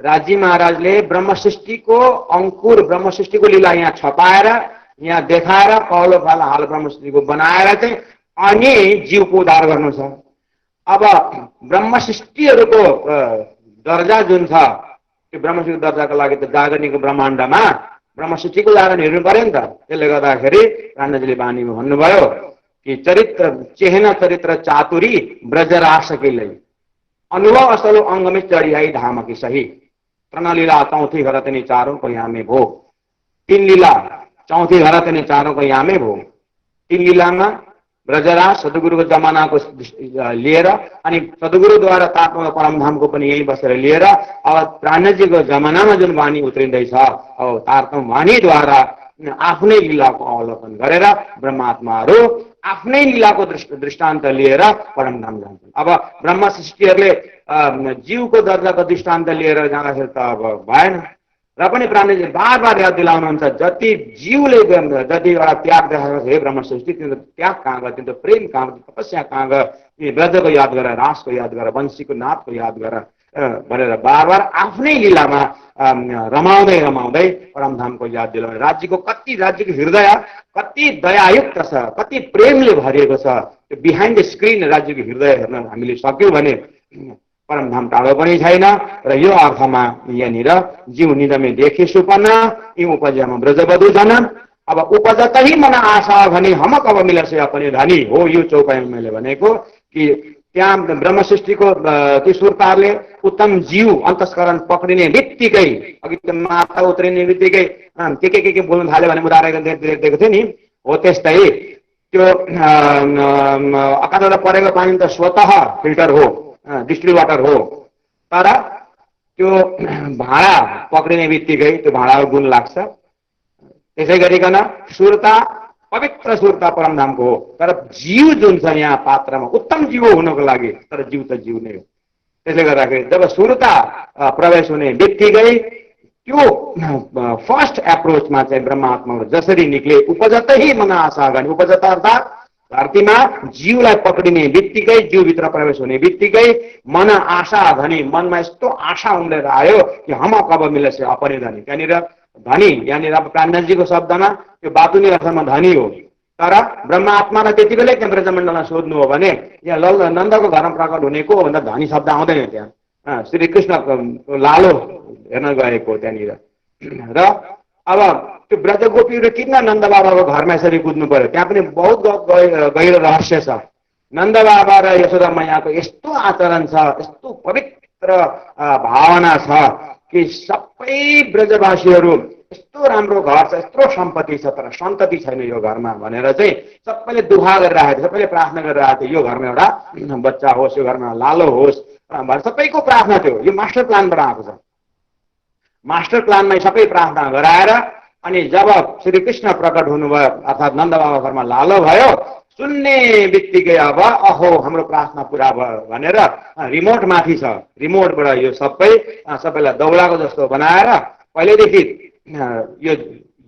राजी महाराजले ब्रह्म सृष्टिको अंकुर ब्रह्म सृष्टिको लीला यहाँ छपाएर यहाँ देखाएर कौलो फाल हाल ब्रह्म सृष्टिको बनाएर चाहिँ अनि जीवको उद्धार गर्नु छ। अब ब्रह्म सृष्टिहरूको दर्जा जुन छ त्यो ब्रह्म सृष्टिको दर्जाको लागि त जागरणीको ब्रह्माण्डमा ब्रह्म सृष्टिको उदाहरण हेर्नु पर्यो नि त। त्यसले गर्दाखेरि राणाजीले बानीमा भन्नुभयो कि चरित्र चेहना चरित्र चातुरी ब्रजरास के लई अनुभव असलो अंग में चढ़ी आई धाम की सही लीला चौथी घर तनी चारों को यहाँ में भो। तीन लीला चौथी घर तनी चारों को यहाँ में भो। तीन लीलामा ब्रजराज सद्गुरुको जमानाको लिएर अनि सद्गुरुद्वारा तात्मा परमधामको पनि यही बसेर लिएर अब प्राणजीको जमानामा जुन वाणी उत्रिँदैछ अब तारतम वाणीद्वारा आफ्नै लीलाको अवलोकन गरेर ब्रह्मात्माहरू आफ्नै लीलाको दृष्टान्त लिएर परमधाम जान्छन्। अब ब्रह्म सृष्टिहरूले जीवको दर्जाको दृष्टान्त लिएर जाँदाखेरि त अब भएन। र पनि प्राणीजी बार बार याद दिलाउनुहुन्छ जति जीवले जति एउटा त्याग देखाएको छ हे ब्रह्म सृष्टि तिम्रो त्याग कहाँ गयो, तिम्रो प्रेम कहाँ गयो, तपस्या कहाँ गयो, ब्रजको याद गर, रासको याद गर, वंशीको नाथको याद गर भनेर बार बार आफ्नै लीलामा रमाउँदै रमाउँदै परमधामको याद दिलाउने। राज्यको हृदय कति दयायुक्त छ, कति प्रेमले भरिएको छ। त्यो बिहाइन्ड द स्क्रिन राज्यको हृदय हेर्न हामीले सक्यौँ भने परमधाम टाढो पनि छैन। र यो अर्थमा यहाँनिर जीव निदमे देखे सुपना यी उपजमा ब्रजबधु जनन अब उपजतही मन आशा भने हम कब मिलसे अपने धनी हो। यो चौपाइमा मैले भनेको कि त्यहाँ ब्रह्म सृष्टिको ती सुरताहरूले उत्तम जीव अन्तस्करण पक्रिने बित्तिकै अघि माता उत्रिने बित्तिकै के बोल्न थाल्यो भने उदाहरण दिएको थियो नि, हो त्यस्तै त्यो अकालबाट परेको पानी त स्वतः फिल्टर हो, डिस्टिल वाटर हो, तर त्यो भाँडा पक्रिने बित्तिकै त्यो भाँडाको गुण लाग्छ। त्यसै गरिकन सुरता पवित्र सुरता परमधामको हो, तर जीव जुन छ यहाँ पात्रमा उत्तम जीव हुनको लागि तर जीव त जीव नै हो। त्यसले गर्दाखेरि जब सुरता प्रवेश हुने बित्तिकै त्यो फर्स्ट एप्रोचमा चाहिँ ब्रह्मात्माहरू जसरी निक्ले उपजतै मन आशा गर्ने, उपजत अर्थात् धरतीमा जीवलाई पक्रिने बित्तिकै जीवभित्र प्रवेश हुने बित्तिकै मन आशा धनी मनमा यस्तो आशा उम्लेर आयो कि हम कब मिलेछ अपने धनी। त्यहाँनिर धनी यहाँनिर अब प्राणजीको शब्दमा त्यो बातुनी अर्थमा धनी हो, तर ब्रह्मात्मालाई त्यति बेलै त्यहाँ ब्रजमण्डलमा सोध्नु हो भने यहाँ नन्दको घरमा प्रकट हुनेको भन्दा धनी शब्द आउँदैन। त्यहाँ श्री कृष्ण लालो हेर्न गएको त्यहाँनिर। र अब त्यो ब्रजगोपीहरू किन नन्द बाबाको घरमा यसरी कुद्नु पर्यो, त्यहाँ पनि बहुत गहिरो रहस्य छ। नन्द बाबा र यशोदा मैयाको यस्तो आचरण छ, यस्तो पवित्र भावना छ कि सबै ब्रजवासीहरू यस्तो राम्रो घर छ, यत्रो सम्पत्ति छ, तर सन्तति छैन यो घरमा भनेर चाहिँ सबैले दुखा गरिरहेको थियो, सबैले प्रार्थना गरिरहेको थियो यो घरमा एउटा बच्चा होस्, यो घरमा लालो होस् भनेर सबैको प्रार्थना थियो। यो मास्टर प्लानबाट आएको छ। मास्टर प्लानमै सबै प्रार्थना गराएर अनि जब श्री कृष्ण प्रकट हुनुभयो अर्थात् नन्द बाबा घरमा लालो भयो सुन्ने बित्तिकै अब अहो हाम्रो प्रार्थना पुरा भयो भनेर रिमोट माथि छ, रिमोटबाट यो सबैलाई दौडाको जस्तो बनाएर पहिल्यैदेखि यो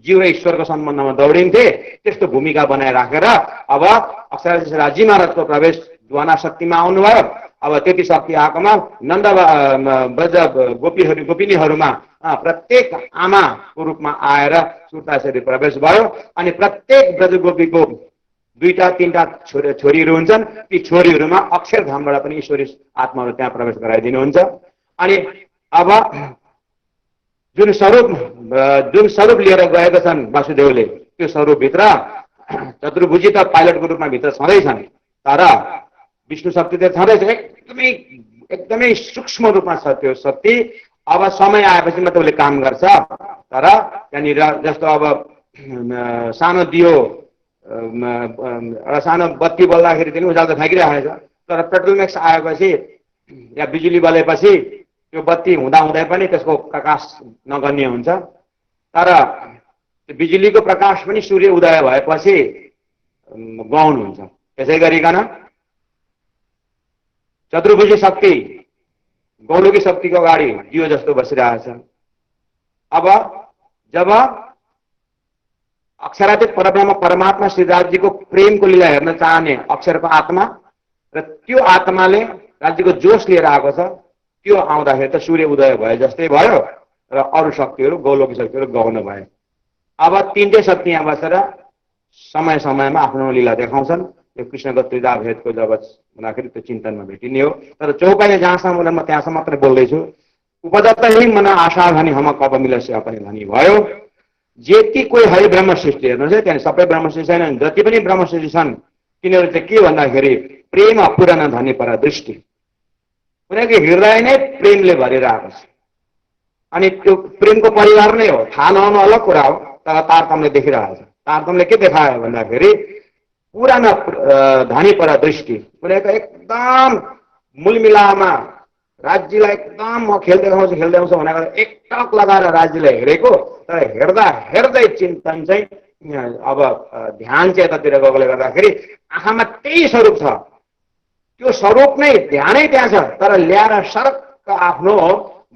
जीव ईश्वरको सम्बन्धमा दौडिन्थे त्यस्तो भूमिका बनाइराखेर अब अक्षरजी राजी महाराजको प्रवेश द्वाना शक्तिमा आउनुभयो। अब त्यति शक्ति आएकोमा नन्द ब्रज गोपिनीहरूमा प्रत्येक आमाको रूपमा आएर सुरतासरी प्रवेश भयो अनि प्रत्येक ब्रज गोपीको दुईटा तीनटा छोरीहरू हुन्छन्। ती छोरीहरूमा अक्षरधामबाट पनि ईश्वरी आत्माहरू त्यहाँ प्रवेश गराइदिनुहुन्छ। अनि अब जुन स्वरूप लिएर गएका छन् वासुदेवले त्यो स्वरूपभित्र चतुर्भुजी त पाइलटको रूपमा भित्र छँदैछन्, तर विष्णु शक्ति त छँदैछ, एकदमै सूक्ष्म रूपमा छ त्यो शक्ति। अब समय आएपछि मात्र उसले काम गर्छ, तर त्यहाँनिर जस्तो अब सानो दियो एउटा सानो बत्ती बल्दाखेरि पनि उज्यालो थाकिरहेको छ, तर पेट्रोल म्याक्स आएपछि या बिजुली बलेपछि त्यो बत्ती हुँदा हुँदै पनि त्यसको प्रकाश नगर्ने हुन्छ। तर बिजुलीको प्रकाश पनि सूर्य उदय भएपछि गौण हुन्छ। त्यसै गरिकन चतुर्भुजी शक्ति गौलकी शक्तिको अगाडि दियो जस्तो बसिरहेछ। अब जब अक्षरातीत परब्रह्म परमात्मा श्रीराजजीको प्रेमको लीला हेर्न चाहने अक्षरको आत्मा र त्यो आत्माले राज्यको जोश लिएर आएको छ, त्यो आउँदाखेरि त सूर्य उदय भए जस्तै भयो र अरू शक्तिहरू गौलकी शक्तिहरू गौण भए। अब तीनटै शक्ति यहाँ बसेर समय समयमा आफ्नो लीला देखाउँछन्। यो कृष्णको त्रिधा भेदको जब हुँदाखेरि त्यो चिन्तनमा भेटिने हो। तर चौपाइले जहाँसम्म बोले म त्यहाँसम्म मात्रै बोल्दैछु। उपदत्त ही मन आशा धनी हम कब मिलस्य अपने धनी भयो। जति कोही हरि ब्रह्म सृष्टि हेर्नुहोस् है, त्यहाँ सबै ब्रह्म सृष्टि छैनन्, जति पनि ब्रह्म सृष्टि छन् तिनीहरू चाहिँ के भन्दाखेरि प्रेम अपुराना धनी पर दृष्टि, उनीहरूको हृदय नै प्रेमले भरिरहेको छ। अनि त्यो प्रेमको परिवार नै हो, थाहा नहुनु अलग कुरा हो, तर तारतम्यले देखिरहेको छ। तारतम्यले के देखायो भन्दाखेरि पुरानो धनी पर दृष्टि, उनीहरूको एकदम मूलमिलामा राज्यलाई एकदम म खेल्दै आउँछु भनेर एकटक लगाएर राज्यलाई हेरेको, तर हेर्दा हेर्दै चिन्तन चाहिँ अब ध्यान चाहिँ यतातिर गएकोले गर्दाखेरि आँखामा त्यही स्वरूप छ। त्यो स्वरूप नै ध्यानै त्यहाँ छ, तर ल्याएर सर्क आफ्नो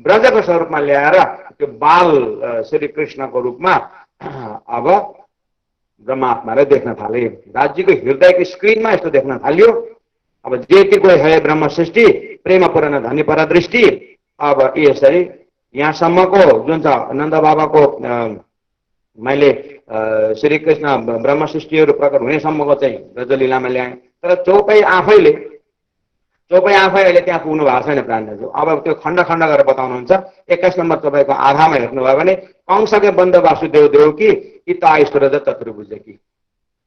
ब्रजको स्वरूपमा ल्याएर त्यो बाल श्री कृष्णको रूपमा अब ब्रह्मात्माले देख्न थाले। राज्यको हृदयको स्क्रिनमा यस्तो देख्न थाल्यो। अब जेति कोही है ब्रह्म सृष्टि प्रेम पुराण धनी पर दृष्टि। अब यसरी यहाँसम्मको जुन छ नन्द बाबाको मैले श्री कृष्ण ब्रह्म सृष्टिहरू प्रकट हुनेसम्मको चाहिँ ब्रजलीलामा ल्याएँ। तर चौपाई आफैले अहिले त्यहाँ पुग्नु भएको छैन प्राणदाजु। अब त्यो खण्ड खण्ड गरेर बताउनुहुन्छ। 21 नम्बर चौपाईको आधामा हेर्नुभयो भने कंसके बन्द वासुदेव देवकी इता ईश्वर चतुर्भुज की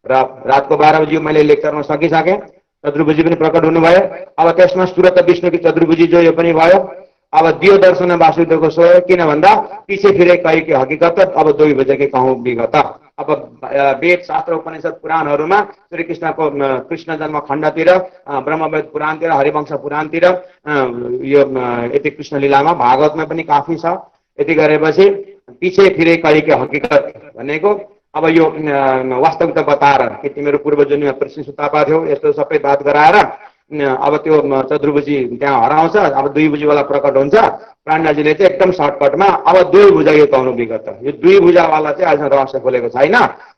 र रातको 12 बजी मैले लेक्चरमा सकिसकेँ। चतुर्भुजी पनि प्रकट हुनुभयो। अब त्यसमा सुरत विष्णुकी चतुर्भुजी जो यो पनि भयो। अब दियो दर्शन वासुदेवको सोयो, किन भन्दा पछि फिरे कही के हकीकत अब 2 बजेकै कहूँ विगत। अब वेद शास्त्र उपनिषद पुराणहरूमा श्री कृष्णको कृष्ण जन्म खण्डतिर, ब्रह्मवेद पुराणतिर, हरिवंश पुराणतिर, यो यति कृष्ण लीलामा भागवतमा पनि काफी छ। यति गरेपछि पछि फिरे कही के हकीकत भनेको अब यो वास्तविकता बताएर कि तिमीहरू पूर्व जन्ममा कृष्ण सुतापा थियौ यस्तो सबै बात गराएर अब त्यो चतुर्भुजी त्यहाँ हराउँछ। अब 2 भुजावाला प्रकट हुन्छ। प्राणदाजीले चाहिँ एकदम सर्टकटमा अब 2 भुजाको कहनु विगत, यो 2 भुजावाला चाहिँ आज रहस्य खोलेको छैन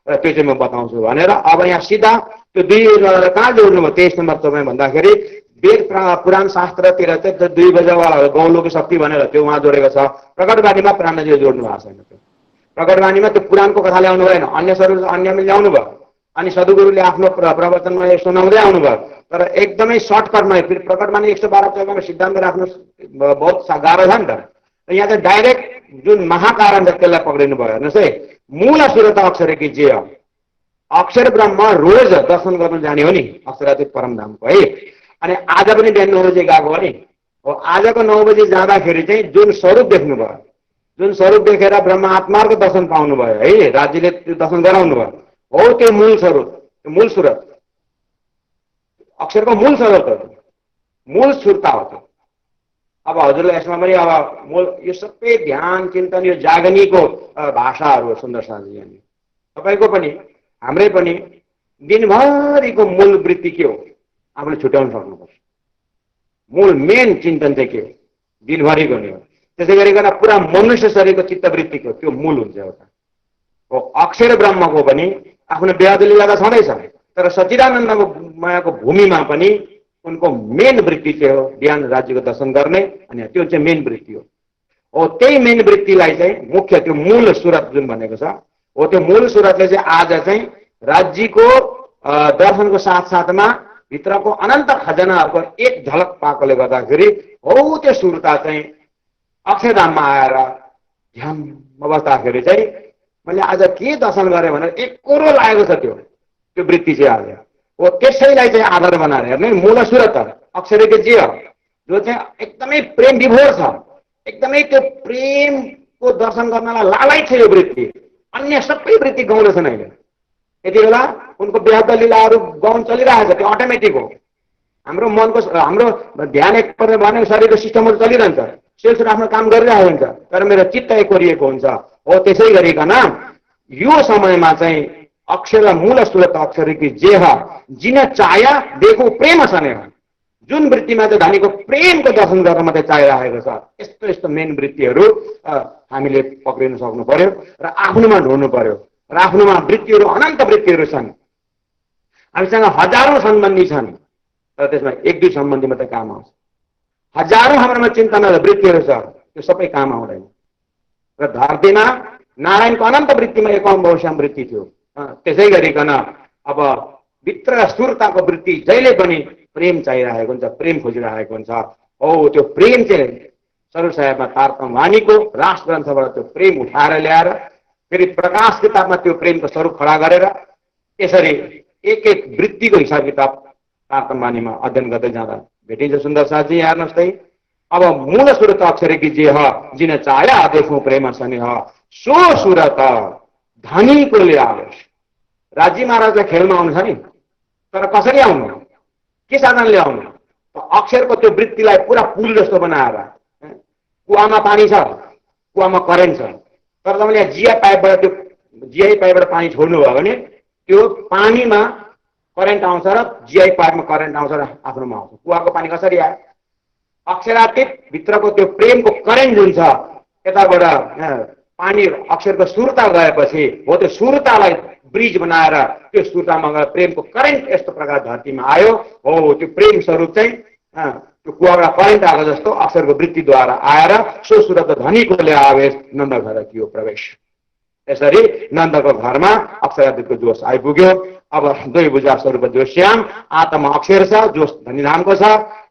र त्यो चाहिँ म बताउँछु भनेर अब यहाँ सिधा त्यो 2 भुजावाला कहाँ जोड्नुभयो 23 नम्बर तपाईँ भन्दाखेरि वेद पुराण शास्त्रतिर चाहिँ त्यो 2 भुजावाला गौलोकी शक्ति भनेर त्यो उहाँ जोडेको छ। प्रकटवाणीमा प्राणदाजीले जोड्नु भएको छैन। त्यो प्रकटवाणीमा त्यो पुराणको कथा ल्याउनु भएन, अन्य स्वरूप अन्यमा ल्याउनु भयो। अनि सद्गुरुले आफ्नो प्रवचनमा यो सुनाउँदै आउनुभयो। तर एकदमै सर्टकटमा फेरि प्रकटवाणी 112 चौपाईमा सिद्धान्त राख्नु बहुत गाह्रो छ नि त। यहाँ चाहिँ डाइरेक्ट जुन महाकारण छ त्यसलाई पक्रिनु भयो। हेर्नुहोस् है, मूल सुरत अक्षर की जे अक्षर ब्रह्म रोज दर्शन गर्न जाने हो नि अक्षरातीत परमधामको है। अनि आज पनि बिहान 9 बजे गएको हो नि। आजको 9 बजे जाँदाखेरि चाहिँ जुन स्वरूप देख्नुभयो, जुन स्वरूप देखेर ब्रह्म आत्माको दर्शन पाउनुभयो है, राज्यले त्यो दर्शन गराउनु भयो हो, त्यो मूल स्वरूप, मूल सुरत अक्षरको मूल स्वरूप हो, मूल सुरता हो त्यो। अब हजुरले यसमा पनि अब मूल यो सबै ध्यान चिन्तन यो जागनीको भाषाहरू सुन्दर साथी। अनि तपाईँको पनि हाम्रै पनि दिनभरिको मूल वृत्ति के हो आफूले छुट्याउन सक्नुपर्छ। मूल मेन चिन्तन चाहिँ के हो दिनभरिको नै हो। त्यसै गरिकन पुरा मनुष्य शरीरको चित्तवृत्तिको त्यो मूल हुन्छ एउटा हो। अक्षर ब्रह्मको पनि आफ्नो बेहदलीला त छँदैछ, तर सच्चिदानन्दको मायाको भूमिमा पनि उनको मेन वृत्ति चाहिँ हो ज्ञान राज्यको दर्शन गर्ने। अनि त्यो चाहिँ मेन वृत्ति हो। त्यही मेन वृत्तिलाई चाहिँ मुख्य त्यो मूल सुरत जुन भनेको छ हो, त्यो मूल सुरतले चाहिँ आज चाहिँ राज्यको दर्शनको साथसाथमा भित्रको अनन्त खजनाहरूको एक झलक पाएकोले गर्दाखेरि हो त्यो सुरता चाहिँ अक्षरधाममा आएर ध्यान बस्दाखेरि चाहिँ मैले आज के दर्शन गरेँ भनेर एकोरो लागेको छ। त्यो वृत्ति चाहिँ आज हो। त्यसैलाई चाहिँ आधार बनाएर हेर्ने मूल सुरत अक्षरको जे हो जो चाहिँ एकदमै प्रेम विभोर छ, एकदमै त्यो प्रेमको दर्शन गर्नलाई लालायत छ यो वृत्ति। अन्य सबै वृत्ति गाउँदै छन् अहिले। यति बेला उनको बेहद लीलाहरू गाउन चलिरहेको छ, त्यो अटोमेटिक हो। हाम्रो मनको हाम्रो ध्यान एकपल्ट भनेको शरीरको सिस्टमहरू चलिरहन्छ, सेल्सहरू आफ्नो काम गरिरहेको हुन्छ, तर मेरो चित्त एकोरिएको हुन्छ। हो त्यसै गरिकन यो समयमा चाहिँ अक्षर मूल स्रोत अक्षर की जेह जिन चाया देखो प्रेम स्नेह, जुन वृत्तिमा चाहिँ धनीको प्रेमको दर्शन गर्न मात्रै चाहिरहेको छ, यस्तो यस्तो मेन वृत्तिहरू हामीले पक्रिन सक्नु पर्यो र आफ्नोमा ढोड्नु पर्यो। र आफ्नोमा वृत्तिहरू अनन्त वृत्तिहरू छन्, हामीसँग हजारौं सम्बन्धी छन्, तर त्यसमा एक दुई सम्बन्धी मात्रै काम आउँछ। हजारौं हाम्रोमा चिन्तना वृत्तिहरू छ, त्यो सबै काम आउँदैन। र धरतीमा नारायणको अनन्त वृत्तिमा एकौं बहुश्याम वृत्ति थियो। त्यसै गरिकन अब भित्र सुरताको वृत्ति जहिले पनि प्रेम चाहिरहेको हुन्छ, प्रेम खोजिरहेको हुन्छ। हो त्यो प्रेम चाहिँ स्वरूप साहेबमा तारतम वाणीको रास ग्रन्थबाट त्यो प्रेम उठाएर ल्याएर फेरि प्रकाश किताबमा त्यो प्रेमको स्वरूप खडा गरेर यसरी एक एक वृत्तिको हिसाब किताब तारतम वाणीमा अध्ययन गर्दै जाँदा भेटिन्छ। सुन्दर साथी हेर्नुहोस् त, अब मूल सुरत अक्षर की जे जिन चाया देखौँ प्रेम स्नेह सो सुरत धनीको ल्याओस्। राजी महाराजलाई खेलमा आउनु छ नि, तर कसरी आउनु, के साधनले आउनु? अक्षरको त्यो वृत्तिलाई पुरा पुल जस्तो बनाएर, कुवामा पानी छ, कुवामा करेन्ट छ, तर तपाईँले यहाँ जिआई पाइपबाट त्यो जिआई पाइपबाट पानी छोड्नुभयो भने त्यो पानीमा करेन्ट आउँछ र जिआई पाइपमा करेन्ट आउँछ र आफ्नोमा आउँछ। कुवाको पानी कसरी आयो? अक्षरातीत भित्रको त्यो प्रेमको करेन्ट जुन छ, यताबाट पानी अक्षरको सुरता गएपछि हो त्यो सुरतालाई ब्रिज बनाएर त्यो सुरतामा गएर प्रेमको करेन्ट यस्तो प्रकार धरतीमा आयो। हो त्यो प्रेम स्वरूप चाहिँ त्यो कुवाबाट करेन्ट आएको जस्तो अक्षरको वृत्तिद्वारा आएर सो सुरत धनीको ल्यावेश नन्द घर कियो प्रवेश। यसरी नन्दको घरमा अक्षरातीतको जोश आइपुग्यो। अब दुई बुझा स्वरूप जोश्याम आत्मा अक्षर छ, जोश धनीधामको छ।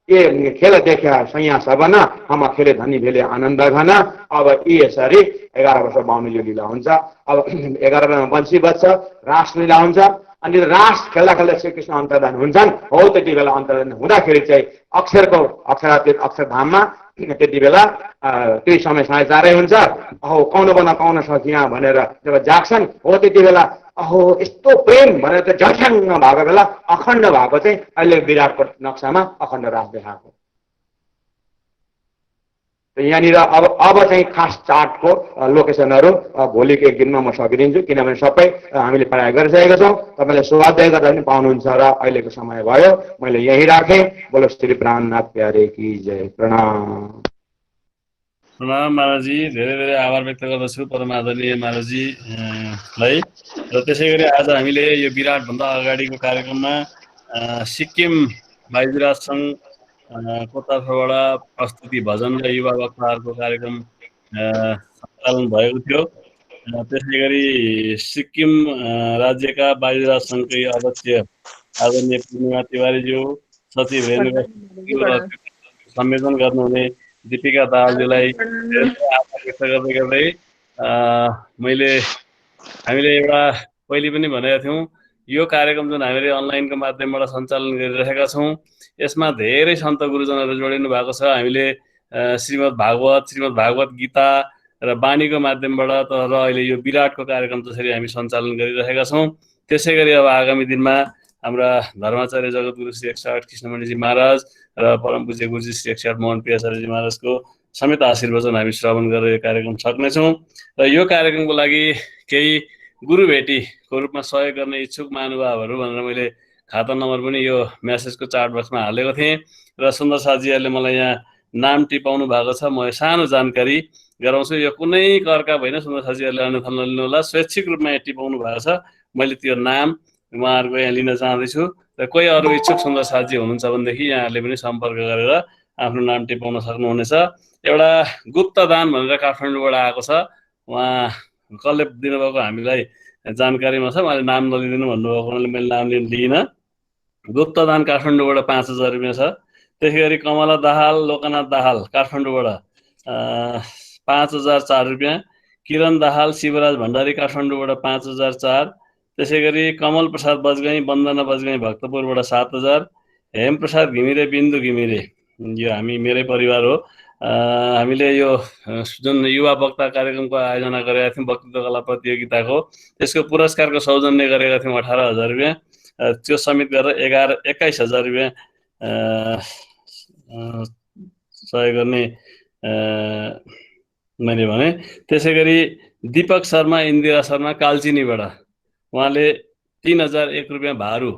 ये खेल देखा सैया सबन हम खेले धनी भेले आनन्द घन। अब यी यसरी 11 वर्ष बाहुन यो लीला हुन्छ। अब 11 वंशी बच्छ, रास लीला हुन्छ। अनि रास खेल्दा खेल्दा श्रीकृष्ण अन्तर्धान हुन्छन्। हो त्यति बेला अन्तर्धान हुँदाखेरि चाहिँ अक्षरको अक्षरातीत अक्षरधाममा त्यति बेला त्यही समय 4:30 हुन्छ। अहो कौन बना कौन सकिया भनेर जब जाग्छन्, हो त्यति बेला अहो यस्तो प्रेम भनेर चाहिँ झट्याङ्ग भएको बेला अखण्ड भएको चाहिँ अहिले विराटको नक्सामा अखण्ड रास देखाएको। यहाँनिर अब चाहिँ खास चार्टको लोकेसनहरू भोलिको एक दिनमा म सकिदिन्छु, किनभने सबै हामीले प्राय गरिसकेका छौँ। तपाईँले स्वाध्याय गर्दा पनि पाउनुहुन्छ र अहिलेको समय भयो, मैले यहीँ राखेँ। बोलो श्री प्राणनाथ प्यारे की जय। प्रणाम। प्रणाम महाराजी, धेरै धेरै आभार व्यक्त गर्दछु परमादरणीय महाराजीलाई। र त्यसै गरी आज हामीले यो विराटभन्दा अगाडिको कार्यक्रममा सिक्किम बाइजुराज सङ्घ को तर्फबाट प्रस्तुति भजन र युवा वक्ताहरूको कार्यक्रम सञ्चालन भएको थियो। त्यसै गरी सिक्किम राज्यका बाइजुराज सङ्घकै अध्यक्ष आदरणीय पूर्णिमा तिवारीज्यू, सचिव रेणुका संयोजन गर्नुहुने दीपिका दाहालज्यूलाई आभार व्यक्त गर्दै गर्दै हामीले एउटा पहिले पनि भनेका थियौँ, यो कार्यक्रम जुन हामीले अनलाइनको माध्यमबाट सञ्चालन गरिरहेका छौँ, यसमा धेरै सन्त गुरुजनहरू जोडिनु भएको छ। हामीले श्रीमद् भागवत गीता र वाणीको माध्यमबाट र अहिले यो विराटको कार्यक्रम जसरी हामी सञ्चालन गरिरहेका छौँ, त्यसै गरी अब आगामी दिनमा हाम्रा धर्माचार्य जगतगुरु श्री 108 कृष्णमणिजी महाराज र परम पूज्य गुरुजी श्री 108 मोहन प्रियाचार्यजी महाराजको समेत आशीर्वचन हामी श्रवण गरेर यो कार्यक्रम सक्नेछौँ। र यो कार्यक्रमको लागि केही गुरु भेटीको रूपमा सहयोग गर्ने इच्छुक महानुभावहरू भनेर मैले खाता नम्बर पनि यो म्यासेजको चार्ट बक्समा हालेको थिएँ र सुन्दर साथीहरूले मलाई यहाँ नाम टिपाउनु भएको छ। म सानो जानकारी गराउँछु, यो कुनै करका होइन, सुन्दर साथीहरूले अन्यथा नलिनु होला, स्वैच्छिक रूपमा यहाँ टिपाउनु भएको छ। मैले त्यो नाम उहाँहरूको यहाँ लिन चाहँदैछु र कोही अरू इच्छुक सुन्दर साथी हुनुहुन्छ भनेदेखि यहाँहरूले पनि सम्पर्क गरेर आफ्नो नाम टिपाउन सक्नुहुनेछ। एउटा गुप्त दान भनेर काठमाडौँबाट आएको छ, उहाँ कसले दिनुभएको हामीलाई जानकारीमा छ, उहाँले नाम नलिदिनु भन्नुभएको हुनाले मैले नाम लिइनँ। गुप्त दान काठमाडौँबाट 5000 रुपियाँ छ। त्यसै गरी कमला दाहाल, लोकनाथ दाहाल काठमाडौँबाट 5004 रुपियाँ। किरण दाहाल, शिवराज भण्डारी काठमाडौँबाट 5004। त्यसै गरी कमल प्रसाद बजगाई, वन्दना बजगाई भक्तपुरबाट 7000। हेमप्रसाद घिमिरे, बिन्दु घिमिरे, यो मेरै परिवार हो। हामीले यो जुन युवा वक्ता कार्यक्रमको आयोजना गरेका थियौँ, वक्तृत्व कला प्रतियोगिताको, त्यसको पुरस्कारको सौजन्य गरेका थियौँ 18000 रुपियाँ। त्यो समेत गरेर 21000 रुपियाँ सहयोग गर्ने मैले भने। त्यसै गरी दीपक शर्मा इन्दिरा शर्मा कालचिनीबाट उहाँले 3001 रुपियाँ भारू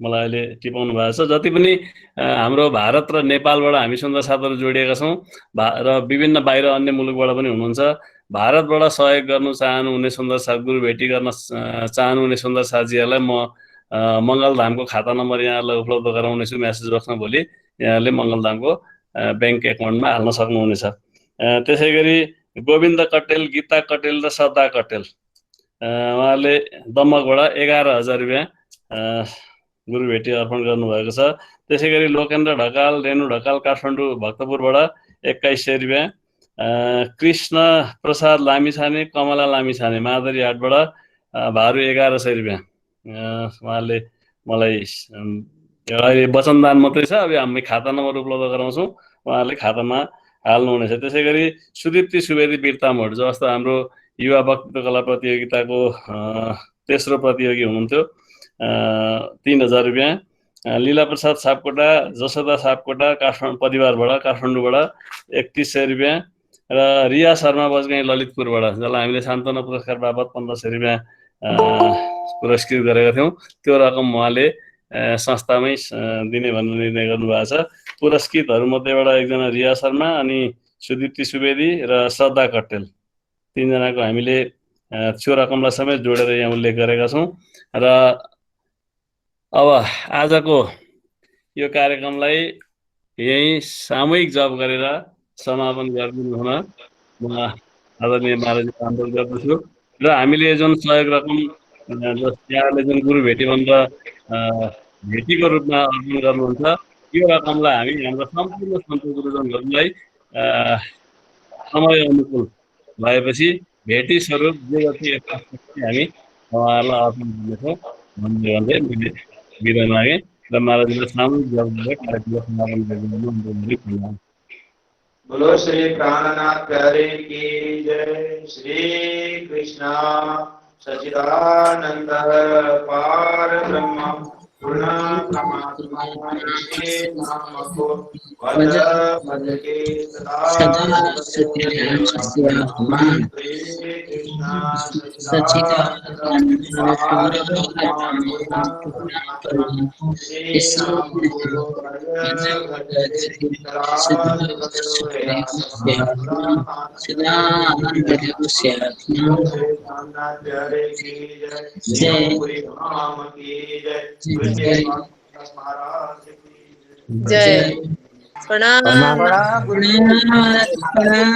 मलाई अहिले टिपाउनु भएको छ। जति पनि हाम्रो भारत र नेपालबाट हामी सुन्दर साथहरू जोडिएका छौँ र विभिन्न बाहिर अन्य मुलुकबाट पनि हुनुहुन्छ, भारतबाट सहयोग गर्नु चाहनुहुने सुन्दर साथ, गुरु भेटी गर्न चाहनुहुने सुन्दर साथीहरूलाई म मङ्गलधामको खाता नम्बर यहाँलाई उपलब्ध गराउनेछु मेसेज बक्समा भोलि। यहाँले मङ्गलधामको ब्याङ्क एकाउन्टमा हाल्न सक्नुहुनेछ। त्यसै गरी गोविन्द कटेल, गीता कटेल र श्रद्धा कटेल उहाँले दमकबाट 11,000 रुपियाँ गुरु भेटी अर्पण गर्नुभएको छ। त्यसै गरी लोकेन्द्र ढकाल, रेणु ढकाल काठमाडौँ भक्तपुरबाट 2100 रुपियाँ, कृष्ण प्रसाद लामिछाने, कमला लामिछाने मादरी हाटबाट भारू 1100 रुपियाँ उहाँले मलाई अहिले वचनदान मात्रै छ, अब हामी खाता नम्बर उपलब्ध गराउँछौँ, उहाँहरूले खातामा हाल्नुहुनेछ। त्यसै गरी सुदीप्ती सुवेदी बिर्तामोड जस्तो हाम्रो युवा वक्तृत्व कला प्रतियोगिताको तेस्रो प्रतियोगी हुनुहुन्थ्यो, 3000 रुपियाँ, लीला प्रसाद सापकोटा, जसोदा सापकोटा काठमाडौँ परिवारबाट काठमाडौँबाट 3100 रुपियाँ र रिया शर्मा बजगाई ललितपुरबाट जसलाई हामीले सान्त्वना पुरस्कार बाबत 1500 रुपियाँ पुरस्कृत गरेका थियौँ, त्यो रकम उहाँले संस्थामै दिने भन्ने निर्णय गर्नुभएको छ। पुरस्कृतहरू मध्येबाट एकजना रिया शर्मा, अनि सुदीप्ती सुवेदी र श्रद्धा कटेल, 3 जनाको हामीले त्यो रकमलाई समेत जोडेर यहाँ उल्लेख गरेका छौँ। र अब आजको यो कार्यक्रमलाई यही सामूहिक जप गरेर समापन गरिदिनु हुन म आदरणीय महाराजको अनुरोध गर्दछु। र हामीले जुन सहयोग रकम यहाँले जुन गुरु भेटी भनेर भेटीको रूपमा अर्पण गर्नुहुन्छ, यो रकमलाई हामी हाम्रो सम्पूर्ण सन्त गुरुजनहरूलाई समय अनुकूल भएपछि भेटी स्वरूप जे जति हामी उहाँहरूलाई अर्पण गर्नेछौँ भन्दै मैले बिदा मागेँ र महाराजले सामूहिक जप गरेर कार्यक्रम समापन गरिदिनु। बोलो श्री प्राणनाथ प्यारे की जय। श्री कृष्ण सच्चिदानंद पार ब्रह्म पूर्ण परमात्मा के नाम को वद वद के सदा श्री कृष्ण सच्चिदानंद पार ब्रह्म पूर्ण जय प्रणाम।